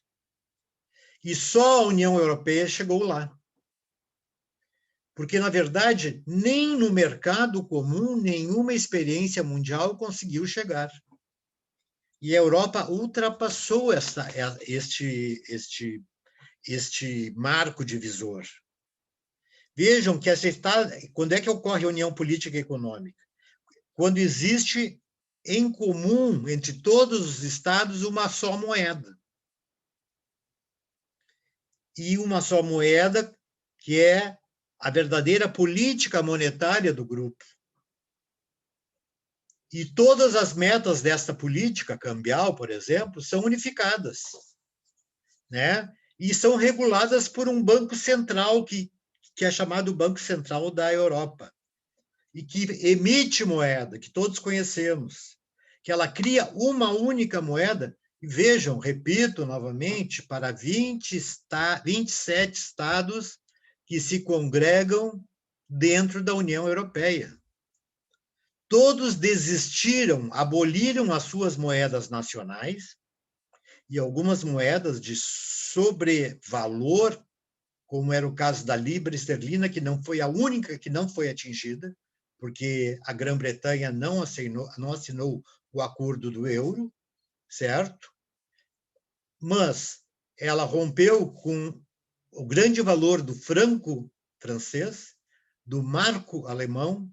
E só a União Europeia chegou lá. Porque, na verdade, nem no mercado comum, nenhuma experiência mundial conseguiu chegar. E a Europa ultrapassou este marco divisor. Vejam que quando é que ocorre a união política e econômica? Quando existe em comum, entre todos os Estados, uma só moeda. E uma só moeda que é a verdadeira política monetária do grupo. E todas as metas desta política cambial, por exemplo, são unificadas, né? E são reguladas por um banco central que é chamado Banco Central da Europa, e que emite moeda, que todos conhecemos, que ela cria uma única moeda. E vejam, repito novamente, para 27 estados que se congregam dentro da União Europeia. Todos desistiram, aboliram as suas moedas nacionais, e algumas moedas de sobrevalor, como era o caso da libra esterlina, que não foi a única que não foi atingida, porque a Grã-Bretanha não assinou o acordo do euro, certo? Mas ela rompeu com o grande valor do franco francês, do marco alemão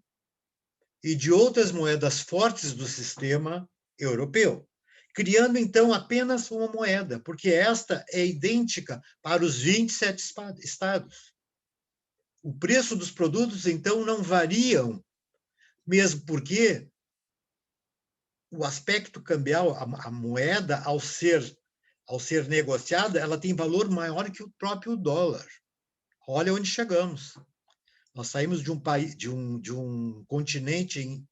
e de outras moedas fortes do sistema europeu, criando, então, apenas uma moeda, porque esta é idêntica para os 27 estados. O preço dos produtos, então, não variam, mesmo porque o aspecto cambial, a moeda, ao ser negociada, ela tem valor maior que o próprio dólar. Olha onde chegamos. Nós saímos de um país, de um continente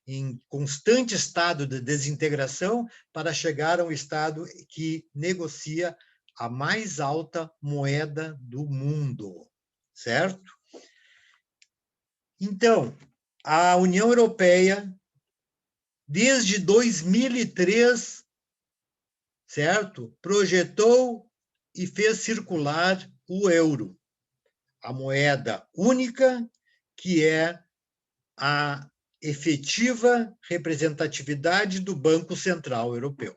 em constante estado de desintegração para chegar a um estado que negocia a mais alta moeda do mundo, certo? Então, a União Europeia, desde 2003, certo? Projetou e fez circular o euro, a moeda única, que é a efetiva representatividade do Banco Central Europeu.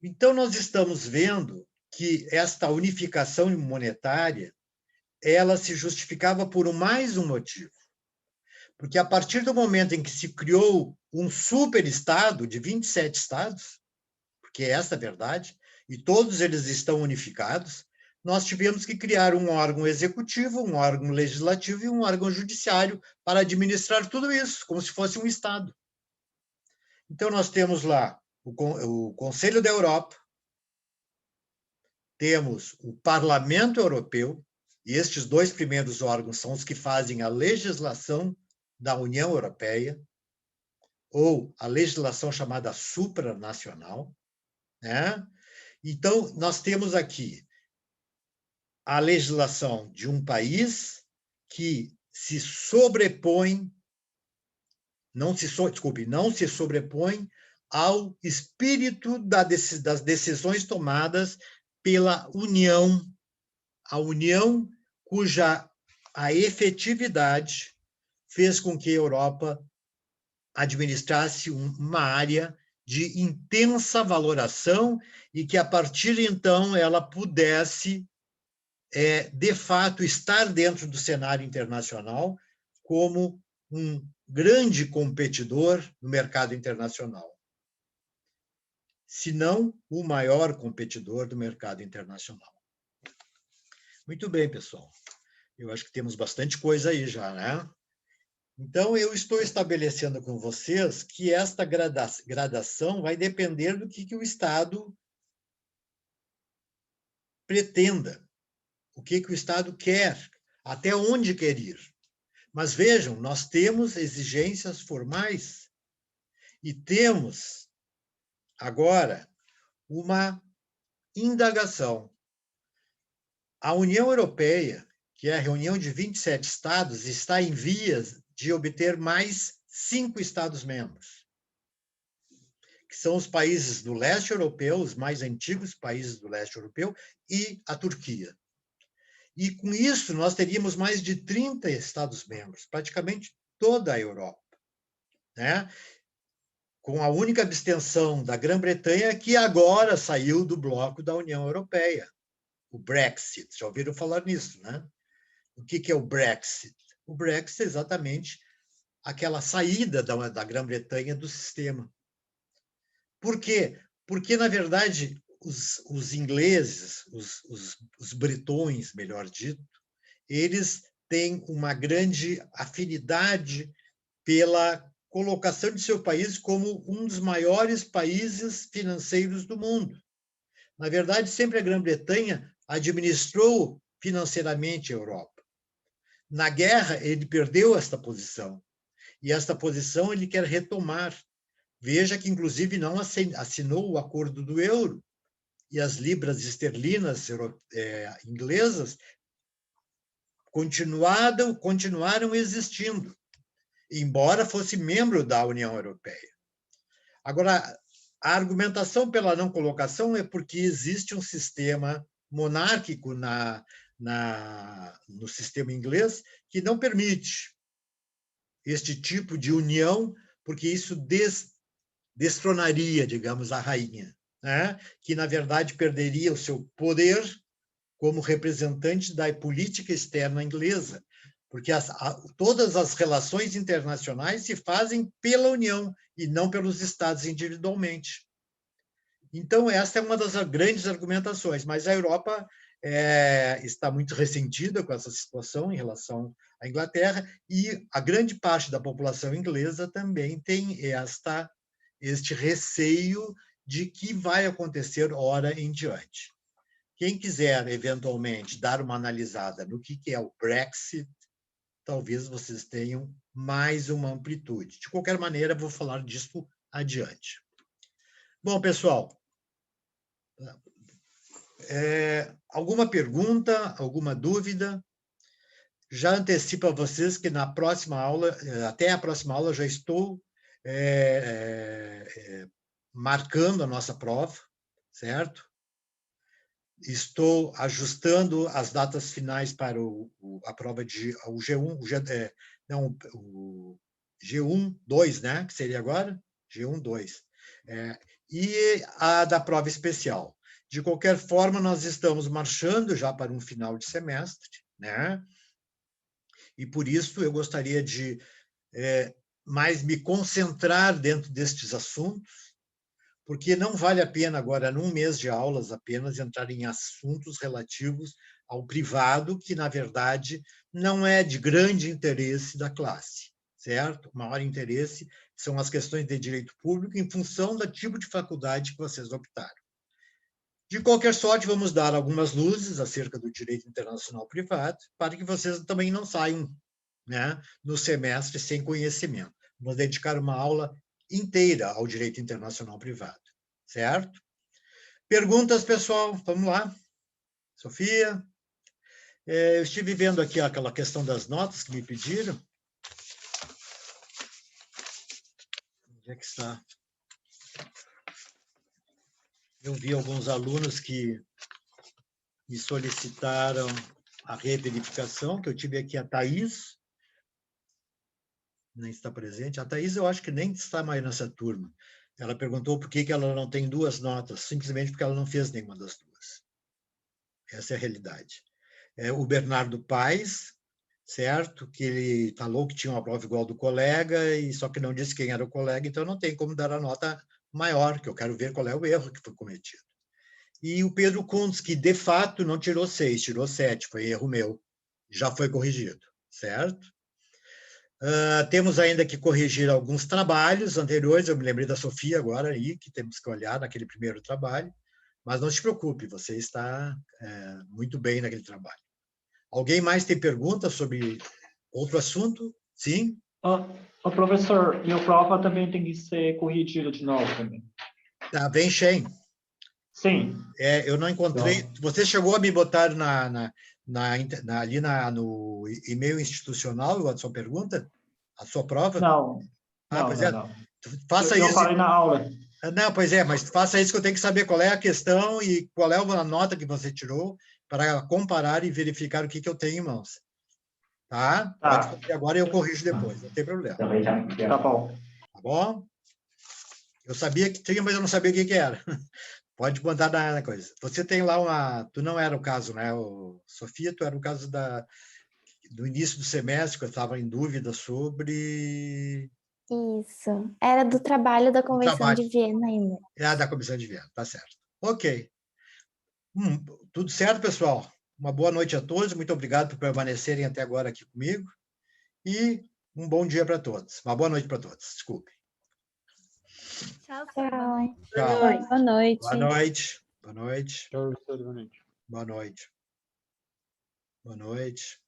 Então, nós estamos vendo que esta unificação monetária, ela se justificava por mais um motivo. Porque a partir do momento em que se criou um superestado de 27 estados, porque é essa a verdade, e todos eles estão unificados, nós tivemos que criar um órgão executivo, um órgão legislativo e um órgão judiciário para administrar tudo isso, como se fosse um estado. Então, nós temos lá o Conselho da Europa, temos o Parlamento Europeu, e estes dois primeiros órgãos são os que fazem a legislação da União Europeia, ou a legislação chamada supranacional, né? Então, nós temos aqui a legislação de um país que se sobrepõe, não se sobrepõe ao espírito das decisões tomadas pela União, a União cuja a efetividade fez com que a Europa administrasse uma área de intensa valoração e que, a partir de então, ela pudesse, de fato, estar dentro do cenário internacional como um grande competidor no mercado internacional, se não o maior competidor do mercado internacional. Muito bem, pessoal. Eu acho que temos bastante coisa aí já, né? Então, eu estou estabelecendo com vocês que esta gradação vai depender do que o Estado pretenda, o que o Estado quer, até onde quer ir. Mas vejam, nós temos exigências formais e temos, agora, uma indagação. A União Europeia, que é a reunião de 27 Estados, está em vias de obter mais 5 Estados-membros, que são os países do leste europeu, os mais antigos países do leste europeu, e a Turquia. E, com isso, nós teríamos mais de 30 Estados-membros, praticamente toda a Europa, né? Com a única abstenção da Grã-Bretanha, que agora saiu do bloco da União Europeia, o Brexit. Já ouviram falar nisso, né? O que é o Brexit? O Brexit é exatamente aquela saída da Grã-Bretanha do sistema. Por quê? Porque, na verdade, os ingleses, os bretões, melhor dito, eles têm uma grande afinidade pela colocação de seu país como um dos maiores países financeiros do mundo. Na verdade, sempre a Grã-Bretanha administrou financeiramente a Europa. Na guerra, ele perdeu esta posição. E esta posição ele quer retomar. Veja que, inclusive, não assinou o acordo do euro. E as libras esterlinas inglesas continuaram existindo, embora fosse membro da União Europeia. Agora, a argumentação pela não colocação é porque existe um sistema monárquico no sistema inglês que não permite este tipo de união, porque isso destronaria, digamos, a rainha, né? Que, na verdade, perderia o seu poder como representante da política externa inglesa, porque todas as relações internacionais se fazem pela União e não pelos Estados individualmente. Então, essa é uma das grandes argumentações, mas a Europa está muito ressentida com essa situação em relação à Inglaterra, e a grande parte da população inglesa também tem este receio de que vai acontecer ora em diante. Quem quiser, eventualmente, dar uma analisada no que é o Brexit, talvez vocês tenham mais uma amplitude. De qualquer maneira, vou falar disso adiante. Bom, pessoal, alguma pergunta, alguma dúvida? Já antecipo a vocês que na próxima aula, até a próxima aula, já estou marcando a nossa prova, certo? Estou ajustando as datas finais para a prova de o G1, o G1, 2, né? Que seria agora? G1, 2. E a da prova especial. De qualquer forma, nós estamos marchando já para um final de semestre, né? E por isso eu gostaria de mais me concentrar dentro destes assuntos, porque não vale a pena agora, num mês de aulas apenas, entrar em assuntos relativos ao privado, que, na verdade, não é de grande interesse da classe, certo? O maior interesse são as questões de direito público em função do tipo de faculdade que vocês optaram. De qualquer sorte, vamos dar algumas luzes acerca do direito internacional privado, para que vocês também não saiam, né, no semestre sem conhecimento. Vamos dedicar uma aula inteira ao direito internacional privado, certo? Perguntas, pessoal? Vamos lá. Sofia? Eu estive vendo aqui aquela questão das notas que me pediram. Onde é que está? Eu vi alguns alunos que me solicitaram a reverificação, que eu tive aqui a Thaís, nem está presente. A Thaís, eu acho que nem está mais nessa turma. Ela perguntou por que ela não tem 2 notas, simplesmente porque ela não fez nenhuma das 2. Essa é a realidade. O Bernardo Paes, certo? Que ele falou que tinha uma prova igual do colega, e só que não disse quem era o colega, então não tem como dar a nota maior, que eu quero ver qual é o erro que foi cometido. E o Pedro Kuntz, que de fato não tirou 6, tirou 7, foi erro meu. Já foi corrigido, certo? Temos ainda que corrigir alguns trabalhos anteriores, eu me lembrei da Sofia agora aí, que temos que olhar naquele primeiro trabalho, mas não se preocupe, você está muito bem naquele trabalho. Alguém mais tem perguntas sobre outro assunto? Sim? Professor, minha prova também tem que ser corrigida de novo também. Tá, bem, Shen. Sim. Eu não encontrei. Você chegou a me botar ali no e-mail institucional a sua pergunta? A sua prova? Não. Pois é. Não. Faça eu isso. falei na aula. Não, pois é, mas faça isso que eu tenho que saber qual é a questão e qual é a nota que você tirou para comparar e verificar o que eu tenho em mãos. Tá? Pode fazer agora e eu corrijo depois, não tem problema. Tá bom. Tá bom? Eu sabia que tinha, mas eu não sabia o que era. Pode mandar na coisa. Você tem lá uma... Tu não era o caso, né, Sofia? Tu era o caso do início do semestre, que eu estava em dúvida sobre... Isso. Era do trabalho da Convenção de Viena ainda. Da Convenção de Viena, tá certo. Ok. Tudo certo, pessoal? Uma boa noite a todos. Muito obrigado por permanecerem até agora aqui comigo. E um bom dia para todos. Uma boa noite para todos. Desculpe. Tchau. Tchau. Boa noite. Boa noite. Boa noite. Tchau, boa noite. Boa noite. Boa noite.